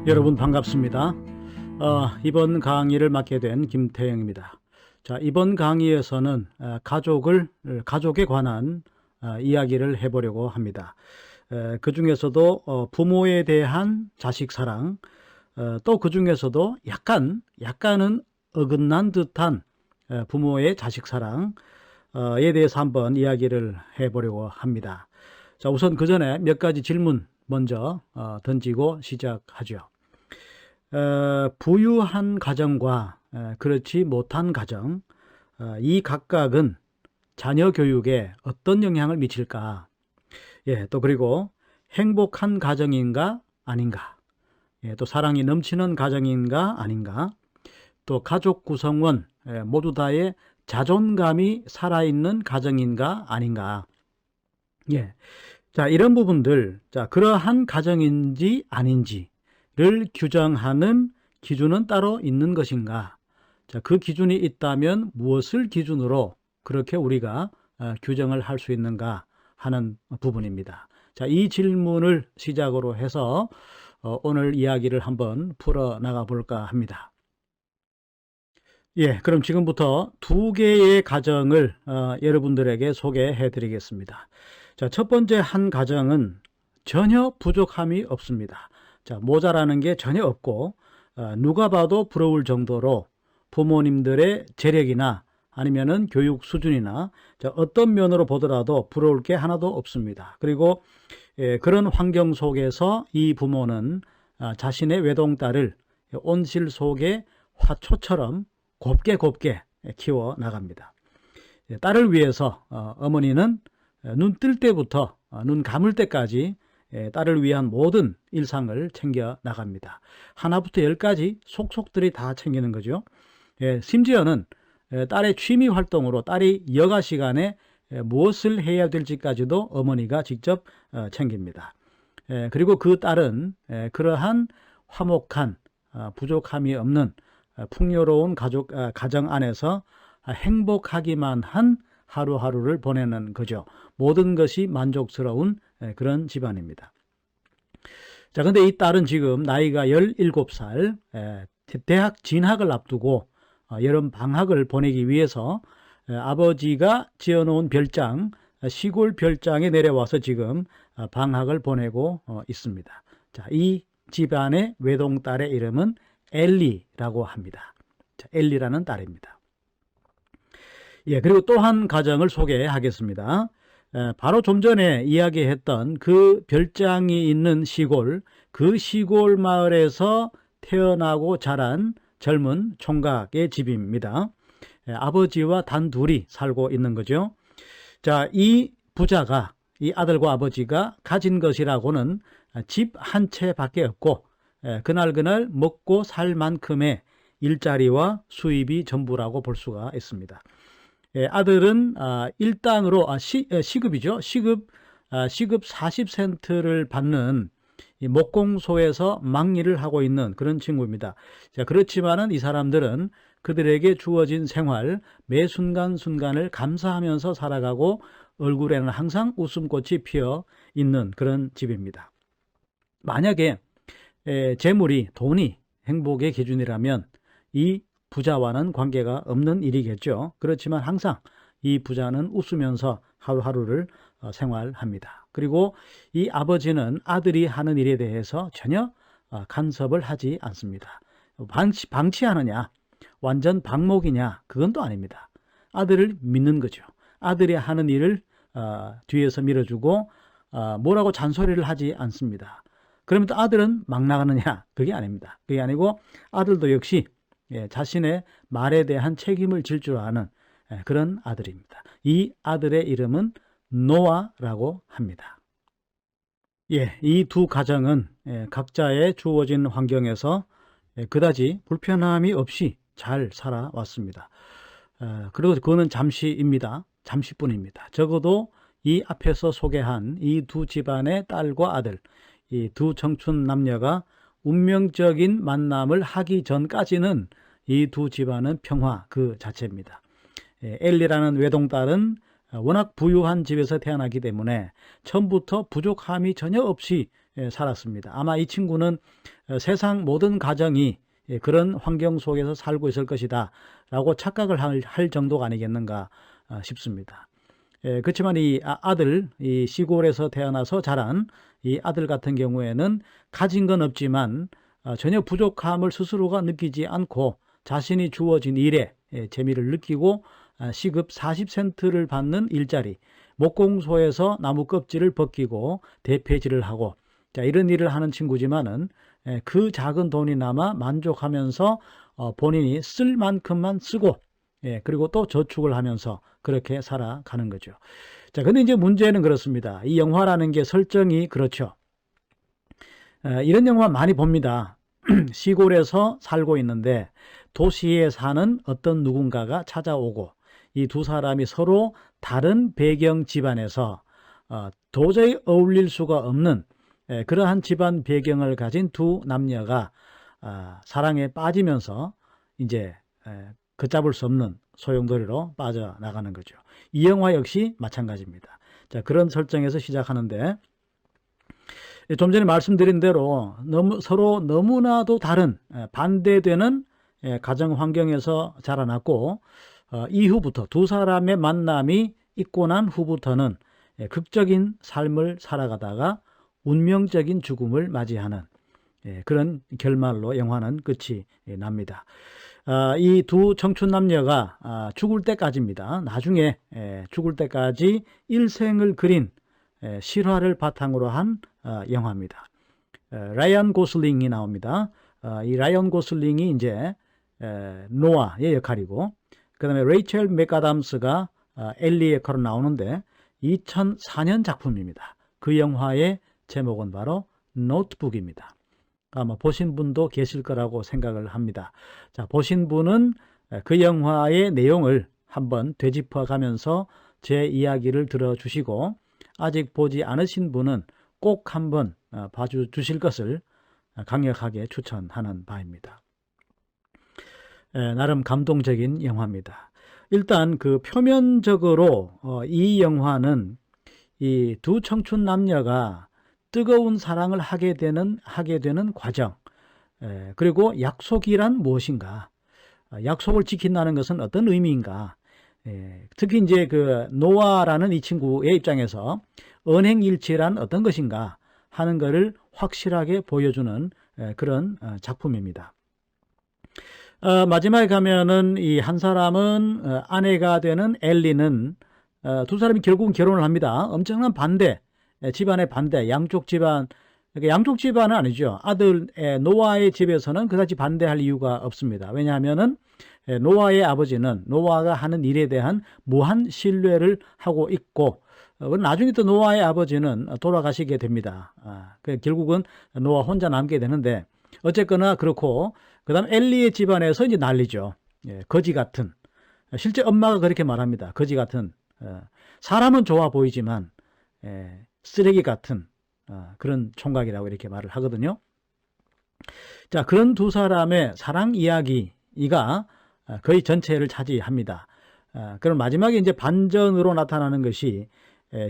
여러분 반갑습니다. 이번 강의를 맡게 된 김태영입니다. 자, 이번 강의에서는 가족에 관한 이야기를 해보려고 합니다. 그 중에서도 부모에 대한 자식 사랑, 또 그 중에서도 약간은 어긋난 듯한 부모의 자식 사랑에 대해서 한번 이야기를 해보려고 합니다. 자, 우선 그 전에 몇 가지 질문 먼저 던지고 시작하죠. 부유한 가정과 그렇지 못한 가정, 이 각각은 자녀 교육에 어떤 영향을 미칠까? 예, 또 그리고 행복한 가정인가 아닌가? 예, 또 사랑이 넘치는 가정인가 아닌가? 또 가족 구성원 모두 다의 자존감이 살아있는 가정인가 아닌가? 예, 자, 이런 부분들, 자, 그러한 가정인지 아닌지를 규정하는 기준은 따로 있는 것인가? 자, 그 기준이 있다면 무엇을 기준으로 그렇게 우리가 규정을 할 수 있는가 하는 부분입니다. 자, 이 질문을 시작으로 해서 오늘 이야기를 한번 풀어 나가 볼까 합니다. 예, 그럼 지금부터 두 개의 가정을 여러분들에게 소개해 드리겠습니다. 자, 첫 번째 한 가정은 전혀 부족함이 없습니다. 자, 모자라는 게 전혀 없고 누가 봐도 부러울 정도로 부모님들의 재력이나 아니면은 교육 수준이나 어떤 면으로 보더라도 부러울 게 하나도 없습니다. 그리고 그런 환경 속에서 이 부모는 자신의 외동딸을 온실 속의 화초처럼 곱게 키워 나갑니다. 딸을 위해서 어머니는 눈 뜰 때부터 눈 감을 때까지 딸을 위한 모든 일상을 챙겨 나갑니다. 하나부터 열까지 속속들이 다 챙기는 거죠. 심지어는 딸의 취미 활동으로 딸이 여가 시간에 무엇을 해야 될지까지도 어머니가 직접 챙깁니다. 그리고 그 딸은 그러한 화목한 부족함이 없는 풍요로운 가정 안에서 행복하기만 한 하루하루를 보내는 거죠. 모든 것이 만족스러운 그런 집안입니다. 자, 근데 이 딸은 지금 나이가 17살, 대학 진학을 앞두고 여름 방학을 보내기 위해서 아버지가 지어놓은 별장, 시골 별장에 내려와서 지금 방학을 보내고 있습니다. 자, 이 집안의 외동딸의 이름은 엘리라고 합니다. 자, 엘리라는 딸입니다. 예, 그리고 또 한 가정을 소개하겠습니다. 바로 좀 전에 이야기했던 그 별장이 있는 시골, 그 시골 마을에서 태어나고 자란 젊은 총각의 집입니다. 아버지와 단 둘이 살고 있는 거죠. 자, 이 부자가, 이 아들과 아버지가 가진 것이라고는 집 한 채밖에 없고 그날 먹고 살 만큼의 일자리와 수입이 전부라고 볼 수가 있습니다. 아들은 일당으로 시급이죠. 시급 40센트를 받는 목공소에서 막일을 하고 있는 그런 친구입니다. 자, 그렇지만은 이 사람들은 그들에게 주어진 생활 매 순간순간을 감사하면서 살아가고 얼굴에는 항상 웃음꽃이 피어 있는 그런 집입니다. 만약에 재물이, 돈이 행복의 기준이라면 이 부자와는 관계가 없는 일이겠죠. 그렇지만 항상 이 부자는 웃으면서 하루하루를 생활합니다. 그리고 이 아버지는 아들이 하는 일에 대해서 전혀 간섭을 하지 않습니다. 방치하느냐, 완전 방목이냐, 그건 또 아닙니다. 아들을 믿는 거죠. 아들이 하는 일을 뒤에서 밀어주고 뭐라고 잔소리를 하지 않습니다. 그러면 또 아들은 막 나가느냐? 그게 아닙니다. 그게 아니고 아들도 역시 자신의 말에 대한 책임을 질 줄 아는 그런 아들입니다. 이 아들의 이름은 노아라고 합니다. 예, 이 두 가정은 각자의 주어진 환경에서 그다지 불편함이 없이 잘 살아왔습니다. 그리고 그거는 잠시입니다. 잠시뿐입니다. 적어도 이 앞에서 소개한 이 두 집안의 딸과 아들, 이 두 청춘 남녀가 운명적인 만남을 하기 전까지는 이 두 집안은 평화 그 자체입니다. 엘리라는 외동딸은 워낙 부유한 집에서 태어났기 때문에 처음부터 부족함이 전혀 없이 살았습니다. 아마 이 친구는 세상 모든 가정이 그런 환경 속에서 살고 있을 것이다 라고 착각을 할 정도가 아니겠는가 싶습니다. 그렇지만 이 아들, 이 시골에서 태어나서 자란 이 아들 같은 경우에는 가진 건 없지만 전혀 부족함을 스스로가 느끼지 않고 자신이 주어진 일에 재미를 느끼고 시급 40센트를 받는 일자리, 목공소에서 나무 껍질을 벗기고 대패질을 하고, 자, 이런 일을 하는 친구지만은 그 작은 돈이나마 만족하면서 본인이 쓸 만큼만 쓰고, 그리고 또 저축을 하면서 그렇게 살아가는 거죠. 자, 근데 이제 문제는 그렇습니다. 이 영화라는 게 설정이 그렇죠. 이런 영화 많이 봅니다. 시골에서 살고 있는데 도시에 사는 어떤 누군가가 찾아오고 이 두 사람이 서로 다른 배경 집안에서 도저히 어울릴 수가 없는 그러한 집안 배경을 가진 두 남녀가 사랑에 빠지면서 이제 걷잡을 수 없는 소용돌이로 빠져나가는 거죠. 이 영화 역시 마찬가지입니다. 자, 그런 설정에서 시작하는데 좀 전에 말씀드린 대로 서로 너무나도 다른 반대되는 가정 환경에서 자라났고 이후부터 두 사람의 만남이 있고 난 후부터는 극적인 삶을 살아가다가 운명적인 죽음을 맞이하는 그런 결말로 영화는 끝이 납니다. 이 두 청춘 남녀가 죽을 때까지입니다. 나중에 죽을 때까지 일생을 그린 실화를 바탕으로 한 영화입니다. 라이언 고슬링이 나옵니다. 이 라이언 고슬링이 이제 노아의 역할이고, 그 다음에 레이첼 맥아담스가 엘리 역할로 나오는데 2004년 작품입니다. 그 영화의 제목은 바로 노트북입니다. 아마 보신 분도 계실 거라고 생각을 합니다. 자, 보신 분은 그 영화의 내용을 한번 되짚어 가면서 제 이야기를 들어주시고, 아직 보지 않으신 분은 꼭 한번 봐주실 것을 강력하게 추천하는 바입니다. 나름 감동적인 영화입니다. 일단 그 표면적으로 이 영화는 이 두 청춘 남녀가 뜨거운 사랑을 하게 되는 과정, 그리고 약속이란 무엇인가, 약속을 지킨다는 것은 어떤 의미인가, 특히 이제 그 노아라는 이 친구의 입장에서 언행일치란 어떤 것인가 하는 것을 확실하게 보여주는 그런 작품입니다. 마지막에 가면은 이 한 사람은 아내가 되는 엘리는 두 사람이 결국은 결혼을 합니다. 엄청난 반대, 집안의 반대, 양쪽 집안은 아니죠. 아들 노아의 집에서는 그다지 반대할 이유가 없습니다. 왜냐하면은 노아의 아버지는 노아가 하는 일에 대한 무한 신뢰를 하고 있고, 나중에 또 노아의 아버지는 돌아가시게 됩니다. 결국은 노아 혼자 남게 되는데, 어쨌거나 그렇고, 그 다음 엘리의 집안에서 이제 난리죠. 거지 같은, 실제 엄마가 그렇게 말합니다. 거지 같은, 사람은 좋아 보이지만 쓰레기 같은 그런 총각이라고 이렇게 말을 하거든요. 자, 그런 두 사람의 사랑 이야기가 거의 전체를 차지합니다. 그럼 마지막에 이제 반전으로 나타나는 것이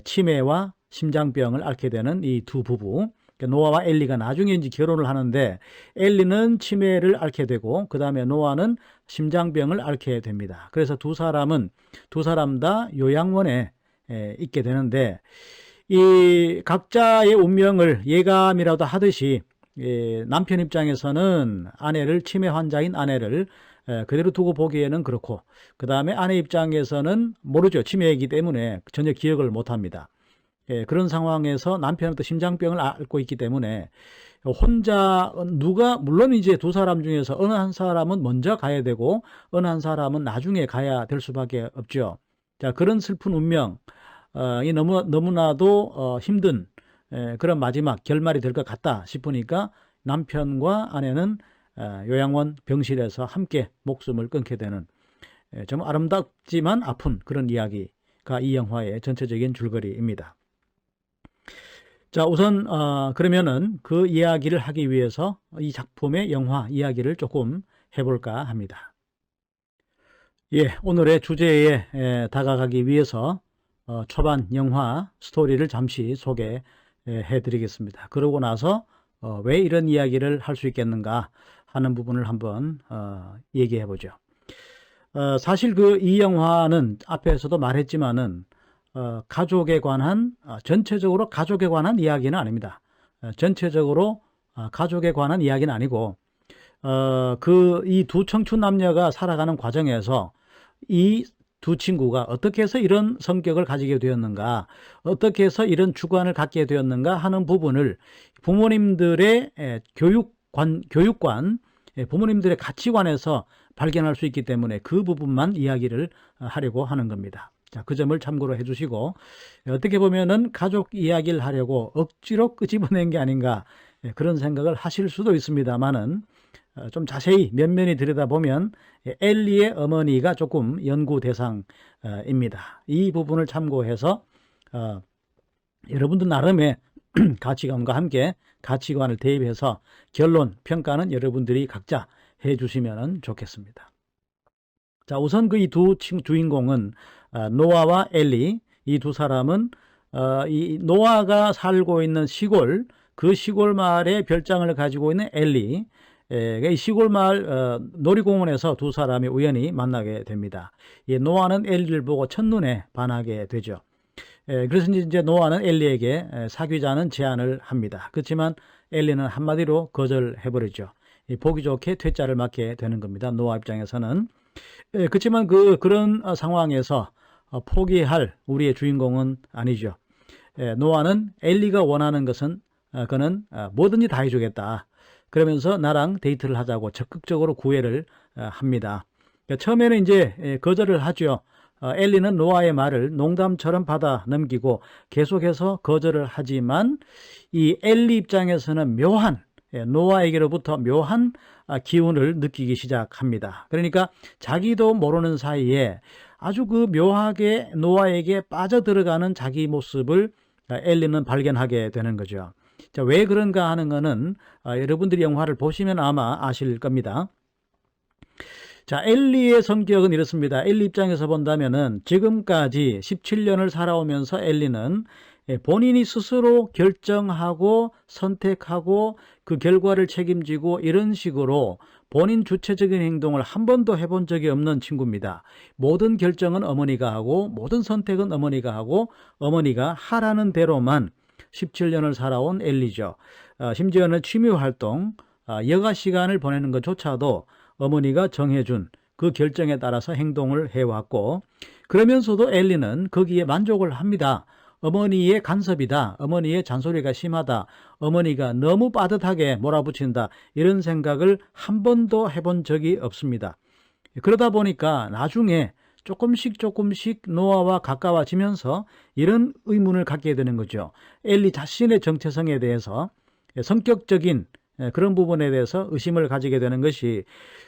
치매와 심장병을 앓게 되는 이 두 부부, 노아와 엘리가 나중에 이제 결혼을 하는데, 엘리는 치매를 앓게 되고 그 다음에 노아는 심장병을 앓게 됩니다. 그래서 두 사람 다 요양원에 있게 되는데, 이 각자의 운명을 예감이라도 하듯이 남편 입장에서는 치매 환자인 아내를 그대로 두고 보기에는 그렇고, 그 다음에 아내 입장에서는 모르죠. 치매이기 때문에 전혀 기억을 못합니다. 그런 상황에서 남편은 또 심장병을 앓고 있기 때문에 혼자 물론 이제 두 사람 중에서 어느 한 사람은 먼저 가야 되고 어느 한 사람은 나중에 가야 될 수밖에 없죠. 자, 그런 슬픈 운명, 이 너무나도 힘든 그런 마지막 결말이 될 것 같다 싶으니까 남편과 아내는 요양원 병실에서 함께 목숨을 끊게 되는 좀 아름답지만 아픈 그런 이야기가 이 영화의 전체적인 줄거리입니다. 자, 우선 그러면은 그 이야기를 하기 위해서 이 작품의 영화 이야기를 조금 해볼까 합니다. 오늘의 주제에 다가가기 위해서 초반 영화 스토리를 잠시 소개해 드리겠습니다. 그러고 나서 왜 이런 이야기를 할 수 있겠는가 하는 부분을 한번 얘기해 보죠. 사실 이 영화는 앞에서도 말했지만은 가족에 관한 전체적으로 가족에 관한 이야기는 아닙니다. 전체적으로 가족에 관한 이야기는 아니고 이 두 청춘 남녀가 살아가는 과정에서 이 두 친구가 어떻게 해서 이런 성격을 가지게 되었는가, 어떻게 해서 이런 주관을 갖게 되었는가 하는 부분을 부모님들의 교육관, 부모님들의 가치관에서 발견할 수 있기 때문에 그 부분만 이야기를 하려고 하는 겁니다. 자, 그 점을 참고로 해주시고, 어떻게 보면은 가족 이야기를 하려고 억지로 끄집어낸 게 아닌가, 그런 생각을 하실 수도 있습니다만은 좀 자세히 면면히 들여다보면 엘리의 어머니가 조금 연구 대상입니다. 이 부분을 참고해서 여러분들 나름의 가치관과 함께 가치관을 대입해서 결론, 평가는 여러분들이 각자 해주시면 좋겠습니다. 자, 우선 이 두 주인공은 노아와 엘리, 이 두 사람은 이 노아가 살고 있는 시골, 그 시골 마을의 별장을 가지고 있는 엘리, 이 시골 마을 놀이공원에서 두 사람이 우연히 만나게 됩니다. 노아는 엘리를 보고 첫눈에 반하게 되죠. 그래서 이제 노아는 엘리에게 사귀자는 제안을 합니다. 그렇지만 엘리는 한마디로 거절해버리죠. 보기 좋게 퇴짜를 맞게 되는 겁니다. 노아 입장에서는. 그렇지만 그런 상황에서 포기할 우리의 주인공은 아니죠. 노아는 엘리가 원하는 것은 그는 뭐든지 다 해주겠다. 그러면서 나랑 데이트를 하자고 적극적으로 구애를 합니다. 처음에는 이제 거절을 하죠. 엘리는 노아의 말을 농담처럼 받아 넘기고 계속해서 거절을 하지만 이 엘리 입장에서는 노아에게로부터 묘한 기운을 느끼기 시작합니다. 그러니까 자기도 모르는 사이에 아주 묘하게 노아에게 빠져들어가는 자기 모습을 엘리는 발견하게 되는 거죠. 자, 왜 그런가 하는 거는 여러분들이 영화를 보시면 아마 아실 겁니다. 자, 엘리의 성격은 이렇습니다. 엘리 입장에서 본다면은 지금까지 17년을 살아오면서 엘리는 본인이 스스로 결정하고 선택하고 그 결과를 책임지고 이런 식으로 본인 주체적인 행동을 한 번도 해본 적이 없는 친구입니다. 모든 결정은 어머니가 하고 모든 선택은 어머니가 하고 어머니가 하라는 대로만 17년을 살아온 엘리죠. 심지어는 취미활동, 여가 시간을 보내는 것조차도 어머니가 정해준 그 결정에 따라서 행동을 해왔고, 그러면서도 엘리는 거기에 만족을 합니다. 어머니의 간섭이다, 어머니의 잔소리가 심하다, 어머니가 너무 빠듯하게 몰아붙인다, 이런 생각을 한 번도 해본 적이 없습니다. 그러다 보니까 나중에 조금씩 노아와 가까워지면서 이런 의문을 갖게 되는 거죠. 엘리 자신의 정체성에 대해서, 성격적인 그런 부분에 대해서 의심을 가지게 되는 것이,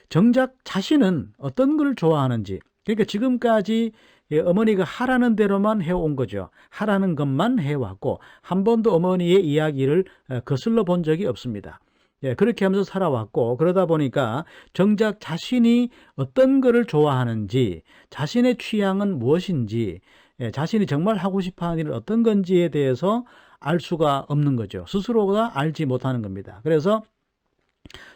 정작 자신은 어떤 걸 좋아하는지, 그러니까 지금까지 어머니가 하라는 대로만 해온 거죠. 하라는 것만 해왔고 한 번도 어머니의 이야기를 거슬러 본 적이 없습니다. 그렇게 하면서 살아왔고, 그러다 보니까 정작 자신이 어떤 거를 좋아하는지, 자신의 취향은 무엇인지, 자신이 정말 하고 싶어하는 일은 어떤 건지에 대해서 알 수가 없는 거죠. 스스로가 알지 못하는 겁니다. 그래서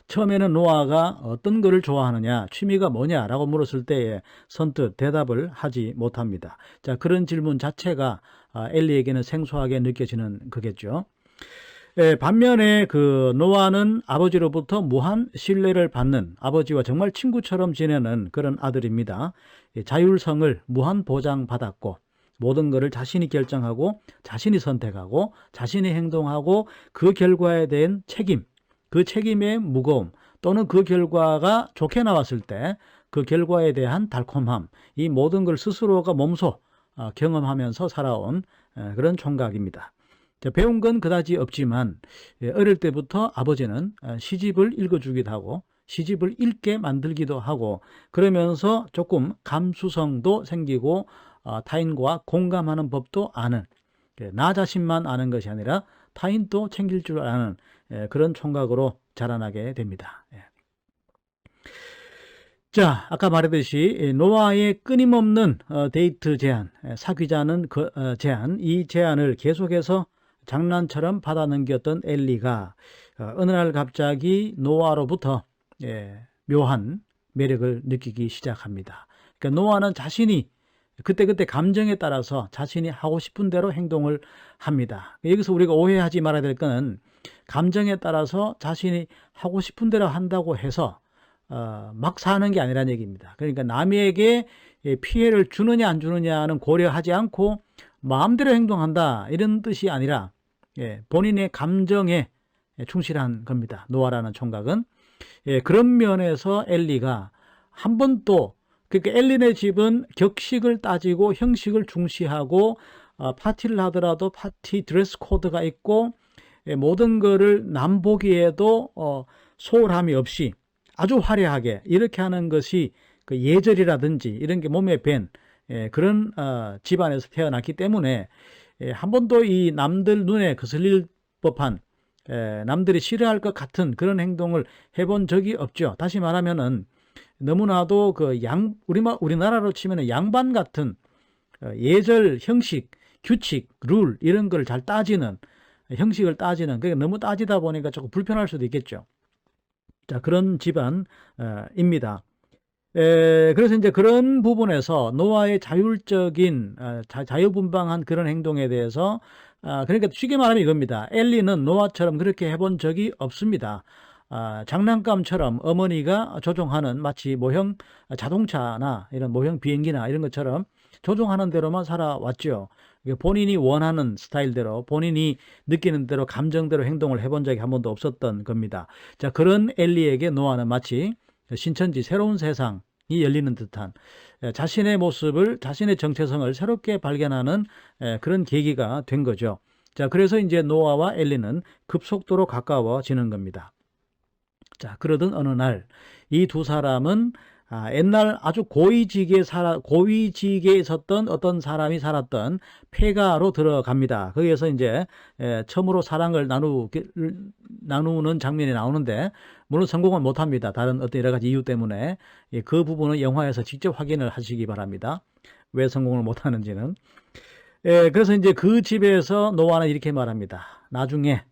처음에는 노아가 어떤 거를 좋아하느냐, 취미가 뭐냐라고 물었을 때에 선뜻 대답을 하지 못합니다. 자, 그런 질문 자체가 엘리에게는 생소하게 느껴지는 거겠죠. 반면에 노아는 아버지로부터 무한 신뢰를 받는, 아버지와 정말 친구처럼 지내는 그런 아들입니다. 자율성을 무한 보장받았고 모든 것을 자신이 결정하고 자신이 선택하고 자신이 행동하고 그 결과에 대한 책임, 그 책임의 무거움, 또는 그 결과가 좋게 나왔을 때 그 결과에 대한 달콤함, 이 모든 걸 스스로가 몸소 경험하면서 살아온 그런 총각입니다. 배운 건 그다지 없지만 어릴 때부터 아버지는 시집을 읽어주기도 하고 시집을 읽게 만들기도 하고, 그러면서 조금 감수성도 생기고 타인과 공감하는 법도 아는, 나 자신만 아는 것이 아니라 타인도 챙길 줄 아는 그런 총각으로 자라나게 됩니다. 자, 아까 말했듯이 노아의 끊임없는 데이트 제안, 사귀자는 제안, 이 제안을 계속해서 장난처럼 받아 넘겼던 엘리가 어느 날 갑자기 노아로부터 묘한 매력을 느끼기 시작합니다. 그러니까 노아는 자신이 그때그때 감정에 따라서 자신이 하고 싶은 대로 행동을 합니다. 여기서 우리가 오해하지 말아야 될 것은 감정에 따라서 자신이 하고 싶은 대로 한다고 해서 막 사는 게 아니라는 얘기입니다. 그러니까 남에게 피해를 주느냐 안 주느냐는 고려하지 않고 마음대로 행동한다 이런 뜻이 아니라 본인의 감정에 충실한 겁니다. 노아라는 총각은. 그런 면에서 엘리가 한 번도, 그러니까 엘리네 집은 격식을 따지고 형식을 중시하고 파티를 하더라도 파티 드레스 코드가 있고 모든 거를 남 보기에도 소홀함이 없이 아주 화려하게 이렇게 하는 것이 그 예절이라든지 이런 게 몸에 밴 그런 집안에서 태어났기 때문에 한 번도 이 남들 눈에 거슬릴 법한 남들이 싫어할 것 같은 그런 행동을 해본 적이 없죠. 다시 말하면은 너무나도 그 우리나라로 치면은 양반 같은 예절, 형식, 규칙, 룰 이런 걸 잘 따지는, 형식을 따지는, 그러니까 너무 따지다 보니까 조금 불편할 수도 있겠죠. 자, 그런 집안입니다. 그래서 이제 그런 부분에서 노아의 자율적인 자유분방한 그런 행동에 대해서 그러니까 쉽게 말하면 이겁니다. 엘리는 노아처럼 그렇게 해본 적이 없습니다. 장난감처럼 어머니가 조종하는 마치 모형 자동차나 이런 모형 비행기나 이런 것처럼 조종하는 대로만 살아왔죠. 본인이 원하는 스타일대로 본인이 느끼는 대로 감정대로 행동을 해본 적이 한 번도 없었던 겁니다. 자, 그런 엘리에게 노아는 마치 신천지 새로운 세상이 열리는 듯한 자신의 모습을, 자신의 정체성을 새롭게 발견하는 그런 계기가 된 거죠. 자, 그래서 이제 노아와 엘리는 급속도로 가까워지는 겁니다. 자, 그러던 어느 날 이 두 사람은 옛날 아주 고위직에 있었던 어떤 사람이 살았던 폐가로 들어갑니다. 거기에서 이제 처음으로 사랑을 나누는 장면이 나오는데 물론 성공은 못합니다. 다른 어떤 여러 가지 이유 때문에. 그 부분은 영화에서 직접 확인을 하시기 바랍니다. 왜 성공을 못하는지는. 그래서 이제 그 집에서 노아는 이렇게 말합니다. 나중에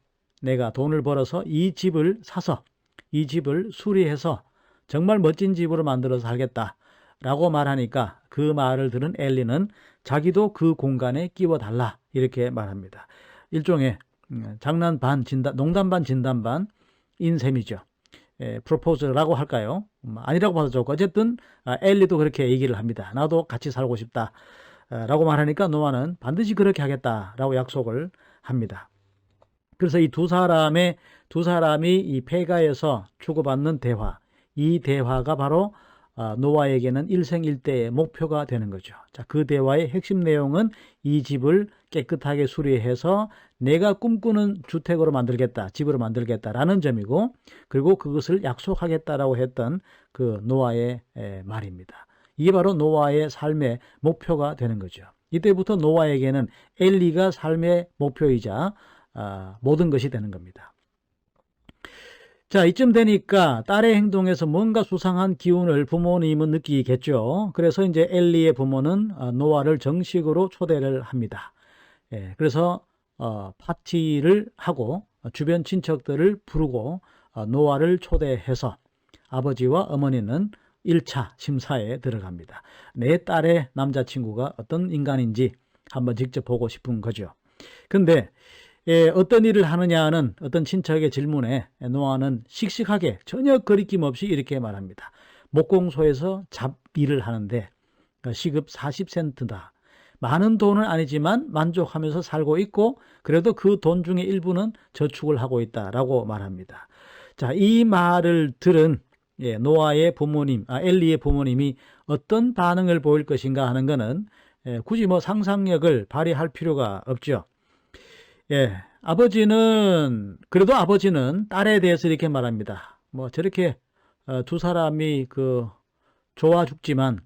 내가 돈을 벌어서 이 집을 사서 이 집을 수리해서 정말 멋진 집으로 만들어서 살겠다 라고 말하니까 그 말을 들은 엘리는 자기도 그 공간에 끼워달라 이렇게 말합니다. 일종의 장난 반 진단, 농담 반 진담 반인 셈이죠. 프로포즈라고 할까요? 아니라고 봐도 좋고 어쨌든 엘리도 그렇게 얘기를 합니다. 나도 같이 살고 싶다 라고 말하니까 노아는 반드시 그렇게 하겠다 라고 약속을 합니다. 그래서 이 두 사람이 이 폐가에서 주고받는 대화, 이 대화가 바로 노아에게는 일생일대의 목표가 되는 거죠. 자, 그 대화의 핵심 내용은 이 집을 깨끗하게 수리해서 내가 꿈꾸는 주택으로 만들겠다, 집으로 만들겠다라는 점이고, 그리고 그것을 약속하겠다라고 했던 그 노아의 말입니다. 이게 바로 노아의 삶의 목표가 되는 거죠. 이때부터 노아에게는 엘리가 삶의 목표이자 모든 것이 되는 겁니다. 자, 이쯤 되니까 딸의 행동에서 뭔가 수상한 기운을 부모님은 느끼겠죠. 그래서 이제 엘리의 부모는 노아를 정식으로 초대를 합니다. 그래서 파티를 하고 주변 친척들을 부르고 노아를 초대해서 아버지와 어머니는 1차 심사에 들어갑니다. 내 딸의 남자친구가 어떤 인간인지 한번 직접 보고 싶은 거죠. 근데 어떤 일을 하느냐는 어떤 친척의 질문에 노아는 씩씩하게 전혀 거리낌 없이 이렇게 말합니다. 목공소에서 잡일을 하는데 시급 40센트다. 많은 돈은 아니지만 만족하면서 살고 있고 그래도 그 돈 중에 일부는 저축을 하고 있다라고 말합니다. 자, 이 말을 들은 노아의 부모님, 엘리의 부모님이 어떤 반응을 보일 것인가 하는 것은 굳이 뭐 상상력을 발휘할 필요가 없죠. 그래도 아버지는 딸에 대해서 이렇게 말합니다. 뭐 저렇게 두 사람이 좋아 죽지만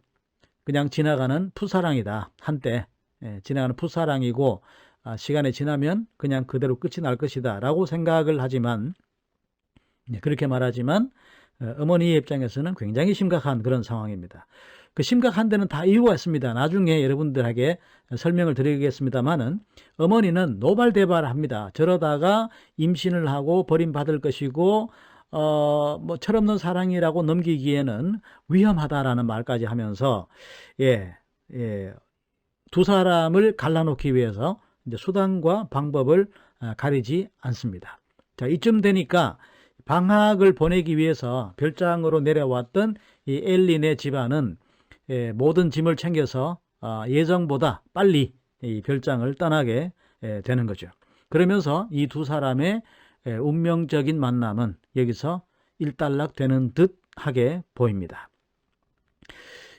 그냥 지나가는 풋사랑이다. 한때 지나가는 풋사랑이고 시간이 지나면 그냥 그대로 끝이 날 것이다 라고 생각을 하지만 그렇게 말하지만 어머니의 입장에서는 굉장히 심각한 그런 상황입니다. 그 심각한 데는 다 이유가 있습니다. 나중에 여러분들에게 설명을 드리겠습니다만은 어머니는 노발대발합니다. 저러다가 임신을 하고 버림받을 것이고 뭐 철없는 사랑이라고 넘기기에는 위험하다라는 말까지 하면서 두 사람을 갈라놓기 위해서 이제 수단과 방법을 가리지 않습니다. 자, 이쯤 되니까 방학을 보내기 위해서 별장으로 내려왔던 이 엘린의 집안은 모든 짐을 챙겨서 예정보다 빨리 이 별장을 떠나게 되는 거죠. 그러면서 이 두 사람의 운명적인 만남은 여기서 일단락되는 듯 하게 보입니다.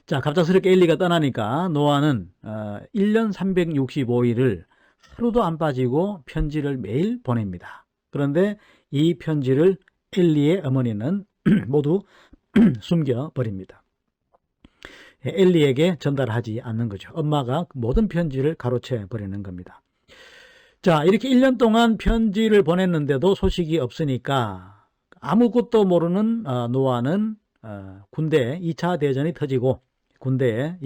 자, 갑작스럽게 엘리가 떠나니까 노아는 1년 365일을 하루도 안 빠지고 편지를 매일 보냅니다. 그런데 이 편지를 엘리의 어머니는 모두 숨겨버립니다. 엘리에게 전달하지 않는 거죠. 엄마가 모든 편지를 가로채 버리는 겁니다. 자, 이렇게 1년 동안 편지를 보냈는데도 소식이 없으니까 아무것도 모르는 노아는 군대에 2차 대전이 터지고 군대에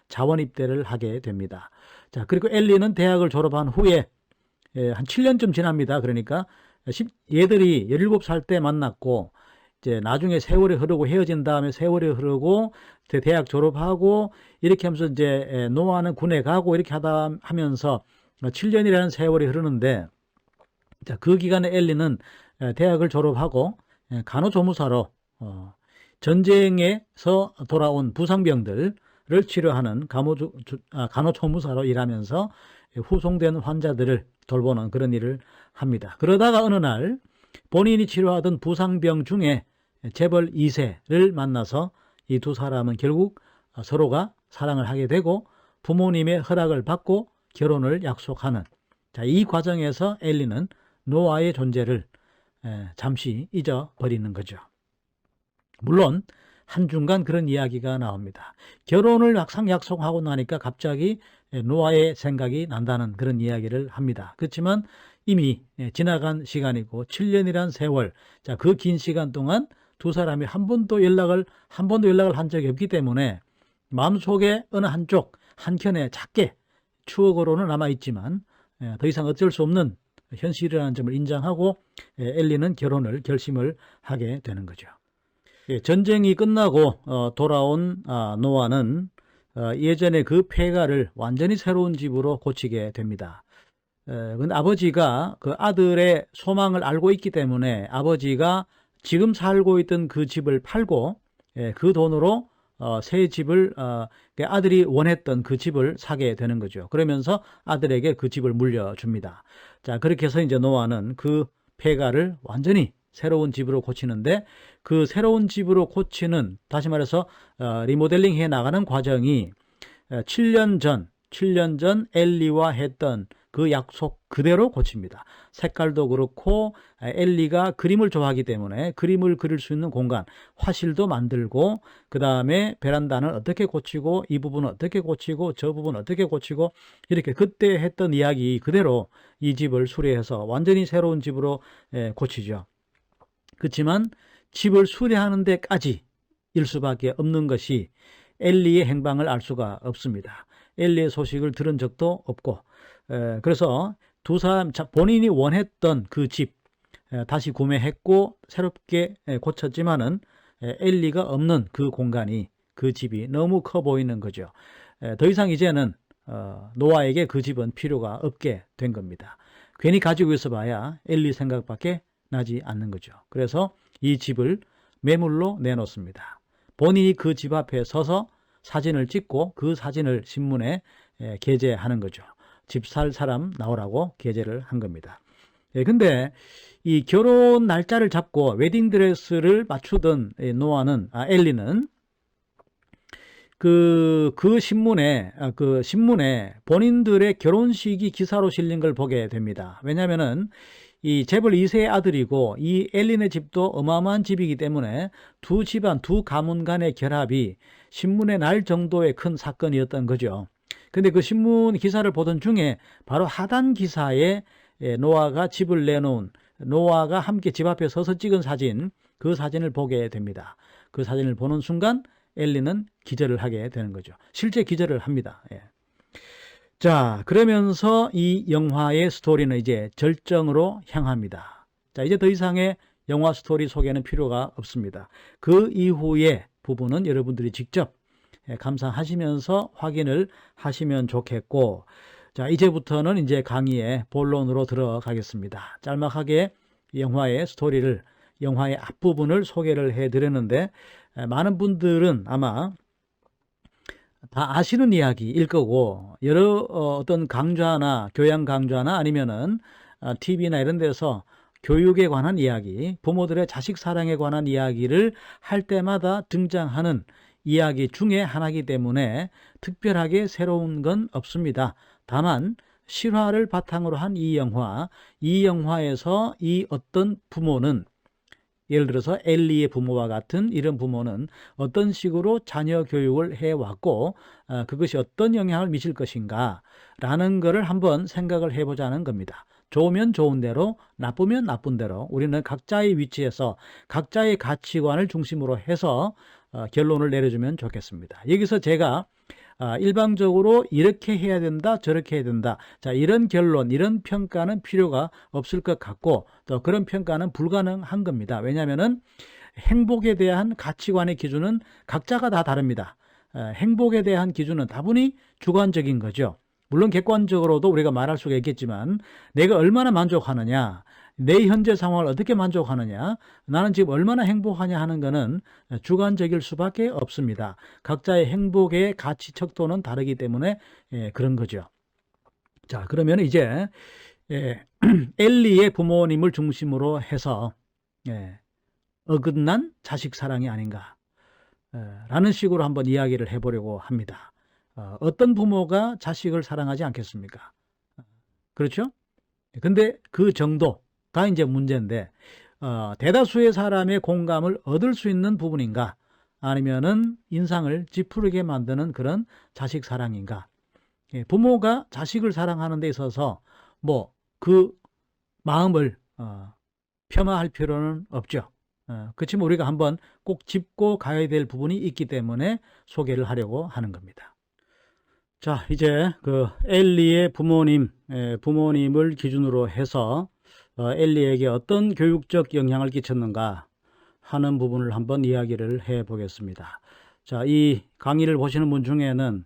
자원 입대를 하게 됩니다. 자, 그리고 엘리는 대학을 졸업한 후에 한 7년쯤 지납니다. 그러니까 얘들이 17살 때 만났고 이제 나중에 세월이 흐르고 헤어진 다음에 세월이 흐르고 대학 졸업하고 이렇게 하면서 이제 노아는 군에 가고 이렇게 하면서 7년이라는 세월이 흐르는데, 자, 그 기간에 엘리는 대학을 졸업하고 간호조무사로 전쟁에서 돌아온 부상병들을 치료하는 간호조무사로 일하면서 후송된 환자들을 돌보는 그런 일을 합니다. 그러다가 어느 날 본인이 치료하던 부상병 중에 재벌 2세를 만나서 이 두 사람은 결국 서로가 사랑을 하게 되고 부모님의 허락을 받고 결혼을 약속하는, 자, 이 과정에서 엘리는 노아의 존재를 잠시 잊어버리는 거죠. 물론 한중간 그런 이야기가 나옵니다. 결혼을 막상 약속하고 나니까 갑자기 노아의 생각이 난다는 그런 이야기를 합니다. 그렇지만 이미 지나간 시간이고 7년이란 세월, 자, 그 긴 시간 동안 두 사람이 한 번도 연락을 한 적이 없기 때문에 마음속에 어느 한켠에 작게 추억으로는 남아있지만 더 이상 어쩔 수 없는 현실이라는 점을 인정하고 엘리는 결혼을 결심을 하게 되는 거죠. 전쟁이 끝나고 돌아온 노아는 예전에 그 폐가를 완전히 새로운 집으로 고치게 됩니다. 근데 아버지가 그 아들의 소망을 알고 있기 때문에 아버지가 지금 살고 있던 그 집을 팔고 그 돈으로 새 집을 아들이 원했던 그 집을 사게 되는 거죠. 그러면서 아들에게 그 집을 물려줍니다. 자, 그렇게 해서 이제 노아는 그 폐가를 완전히 새로운 집으로 고치는데, 그 새로운 집으로 고치는, 다시 말해서 리모델링 해 나가는 과정이 7년 전 엘리와 했던 그 약속 그대로 고칩니다. 색깔도 그렇고 엘리가 그림을 좋아하기 때문에 그림을 그릴 수 있는 공간, 화실도 만들고, 그 다음에 베란다는 어떻게 고치고 이 부분은 어떻게 고치고 저 부분은 어떻게 고치고, 이렇게 그때 했던 이야기 그대로 이 집을 수리해서 완전히 새로운 집으로 고치죠. 그렇지만 집을 수리하는 데까지 일 수밖에 없는 것이 엘리의 행방을 알 수가 없습니다. 엘리의 소식을 들은 적도 없고, 그래서 두 사람 본인이 원했던 그 집 다시 구매했고 새롭게 고쳤지만은 엘리가 없는 그 공간이, 그 집이 너무 커 보이는 거죠. 더 이상 이제는 노아에게 그 집은 필요가 없게 된 겁니다. 괜히 가지고 있어 봐야 엘리 생각밖에 나지 않는 거죠. 그래서 이 집을 매물로 내놓습니다. 본인이 그 집 앞에 서서 사진을 찍고 그 사진을 신문에 게재하는 거죠. 집 살 사람 나오라고 게재를 한 겁니다. 근데 이 결혼 날짜를 잡고 웨딩드레스를 맞추던 엘리는 그 신문에 본인들의 결혼식이 기사로 실린 걸 보게 됩니다. 왜냐면은 이 재벌 2세의 아들이고 이 엘린의 집도 어마어마한 집이기 때문에 두 집안, 두 가문 간의 결합이 신문에 날 정도의 큰 사건이었던 거죠. 근데 그 신문 기사를 보던 중에 바로 하단 기사에 노아가 집을 내놓은, 노아가 함께 집 앞에 서서 찍은 사진, 그 사진을 보게 됩니다. 그 사진을 보는 순간 엘리는 기절을 하게 되는 거죠. 실제 기절을 합니다. 예. 자, 그러면서 이 영화의 스토리는 이제 절정으로 향합니다. 자, 이제 더 이상의 영화 스토리 소개는 필요가 없습니다. 그 이후의 부분은 여러분들이 직접 감상하시면서 확인을 하시면 좋겠고, 자, 이제부터는 이제 강의의 본론으로 들어가겠습니다. 짤막하게 영화의 스토리를, 영화의 앞부분을 소개를 해 드렸는데, 많은 분들은 아마 다 아시는 이야기일 거고, 여러 어떤 강좌나 교양 강좌나 아니면은 TV나 이런 데서 교육에 관한 이야기, 부모들의 자식 사랑에 관한 이야기를 할 때마다 등장하는 이야기 중에 하나이기 때문에 특별하게 새로운 건 없습니다. 다만 실화를 바탕으로 한 이 영화에서 이 어떤 부모는, 예를 들어서 엘리의 부모와 같은 이런 부모는 어떤 식으로 자녀 교육을 해왔고 그것이 어떤 영향을 미칠 것인가 라는 것을 한번 생각을 해보자는 겁니다. 좋으면 좋은 대로, 나쁘면 나쁜 대로 우리는 각자의 위치에서 각자의 가치관을 중심으로 해서 결론을 내려주면 좋겠습니다. 여기서 제가 일방적으로 이렇게 해야 된다, 저렇게 해야 된다, 자, 이런 결론, 이런 평가는 필요가 없을 것 같고, 또 그런 평가는 불가능한 겁니다. 왜냐하면은 행복에 대한 가치관의 기준은 각자가 다 다릅니다. 행복에 대한 기준은 다분히 주관적인 거죠. 물론 객관적으로도 우리가 말할 수가 있겠지만, 내가 얼마나 만족하느냐, 내 현재 상황을 어떻게 만족하느냐, 나는 지금 얼마나 행복하냐 하는 것은 주관적일 수밖에 없습니다. 각자의 행복의 가치 척도는 다르기 때문에 그런 거죠. 자, 그러면 이제 엘리의 부모님을 중심으로 해서 어긋난 자식 사랑이 아닌가 라는 식으로 한번 이야기를 해보려고 합니다. 어떤 부모가 자식을 사랑하지 않겠습니까? 그렇죠? 근데 그 정도가 이제 문제인데, 대다수의 사람의 공감을 얻을 수 있는 부분인가? 아니면은 인상을 찌푸리게 만드는 그런 자식 사랑인가? 부모가 자식을 사랑하는 데 있어서 뭐 그 마음을 폄하할 필요는 없죠. 그렇지만 우리가 한번 꼭 짚고 가야 될 부분이 있기 때문에 소개를 하려고 하는 겁니다. 자, 이제 그 엘리의 부모님을 기준으로 해서 엘리에게 어떤 교육적 영향을 끼쳤는가 하는 부분을 한번 이야기를 해 보겠습니다. 자, 이 강의를 보시는 분 중에는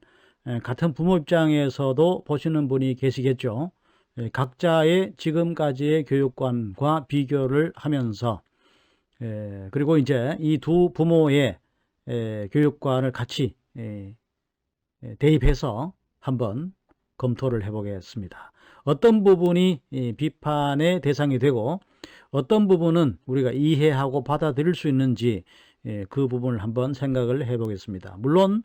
같은 부모 입장에서도 보시는 분이 계시겠죠. 각자의 지금까지의 교육관과 비교를 하면서 그리고 이제 이 두 부모의 교육관을 같이 대입해서 한번 검토를 해보겠습니다. 어떤 부분이 비판의 대상이 되고 어떤 부분은 우리가 이해하고 받아들일 수 있는지 그 부분을 한번 생각을 해보겠습니다. 물론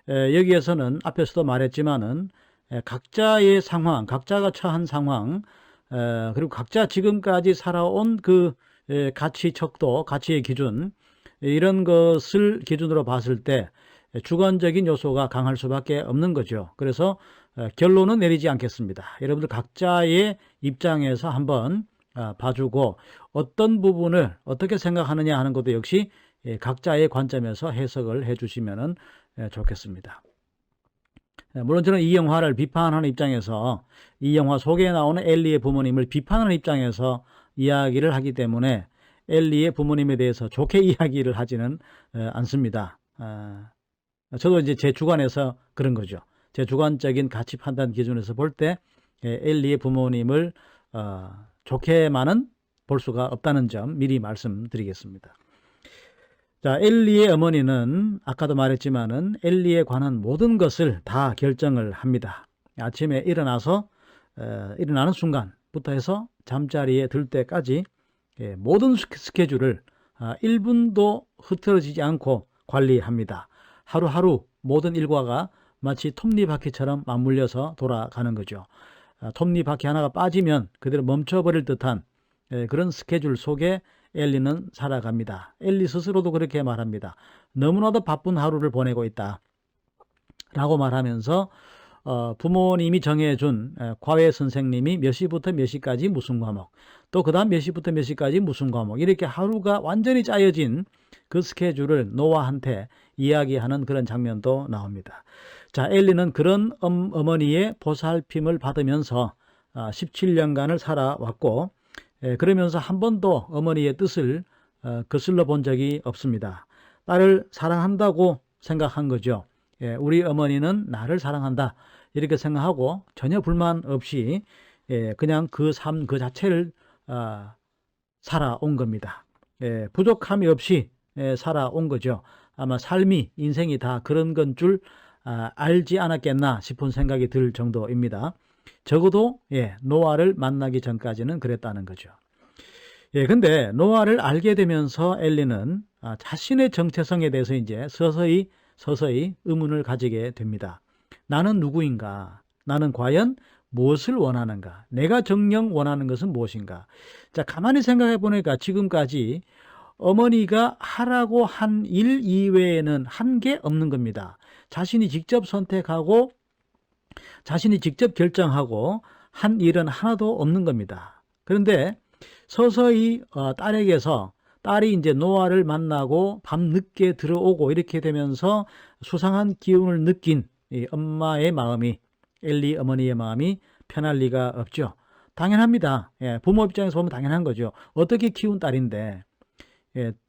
여기에서는 앞에서도 말했지만은 각자의 상황, 각자가 처한 상황, 그리고 각자 지금까지 살아온 그 가치 척도, 가치의 기준, 이런 것을 기준으로 봤을 때 주관적인 요소가 강할 수밖에 없는 거죠. 그래서 결론은 내리지 않겠습니다. 여러분들 각자의 입장에서 한번 봐주고 어떤 부분을 어떻게 생각하느냐 하는 것도 역시 각자의 관점에서 해석을 해주시면 좋겠습니다. 물론 저는 이 영화를 비판하는 입장에서 이 영화 속에 나오는 엘리의 부모님을 비판하는 입장에서 이야기를 하기 때문에 엘리의 부모님에 대해서 좋게 이야기를 하지는 않습니다. 저도 이제 제 주관에서 그런 거죠. 제 주관적인 가치 판단 기준에서 볼 때 엘리의 부모님을 좋게만은 볼 수가 없다는 점 미리 말씀드리겠습니다. 자, 엘리의 어머니는 아까도 말했지만은 엘리에 관한 모든 것을 다 결정을 합니다. 아침에 일어나는 순간부터 해서 잠자리에 들 때까지 모든 스케줄을 1분도 흐트러지지 않고 관리합니다. 하루하루 모든 일과가 마치 톱니바퀴처럼 맞물려서 돌아가는 거죠. 톱니바퀴 하나가 빠지면 그대로 멈춰버릴 듯한 그런 스케줄 속에 엘리는 살아갑니다. 엘리 스스로도 그렇게 말합니다. 너무나도 바쁜 하루를 보내고 있다 라고 말하면서 부모님이 정해준 과외 선생님이 몇 시부터 몇 시까지 무슨 과목, 또 그 다음 몇 시부터 몇 시까지 무슨 과목, 이렇게 하루가 완전히 짜여진 그 스케줄을 노아한테 이야기하는 그런 장면도 나옵니다. 자, 엘리는 그런 어머니의 보살핌을 받으면서 17년간을 살아왔고, 그러면서 한 번도 어머니의 뜻을 거슬러 본 적이 없습니다. 딸을 사랑한다고 생각한 거죠. 우리 어머니는 나를 사랑한다 이렇게 생각하고 전혀 불만 없이 그냥 그 삶 그 자체를 살아온 겁니다. 부족함이 없이 살아온 거죠. 아마 삶이 인생이 다 그런 건 줄 알지 않았겠나 싶은 생각이 들 정도입니다. 적어도 노아를 만나기 전까지는 그랬다는 거죠. 근데 노아를 알게 되면서 엘리는 자신의 정체성에 대해서 이제 서서히 의문을 가지게 됩니다. 나는 누구인가? 나는 과연 무엇을 원하는가? 내가 정녕 원하는 것은 무엇인가? 자, 가만히 생각해 보니까 지금까지 어머니가 하라고 한 일 이외에는 한 게 없는 겁니다. 자신이 직접 선택하고 자신이 직접 결정하고 한 일은 하나도 없는 겁니다. 그런데 서서히 딸에게서 딸이 이제 노아를 만나고 밤늦게 들어오고 이렇게 되면서 수상한 기운을 느낀 이 엄마의 마음이, 엘리 어머니의 마음이 편할 리가 없죠. 당연합니다. 부모 입장에서 보면 당연한 거죠. 어떻게 키운 딸인데.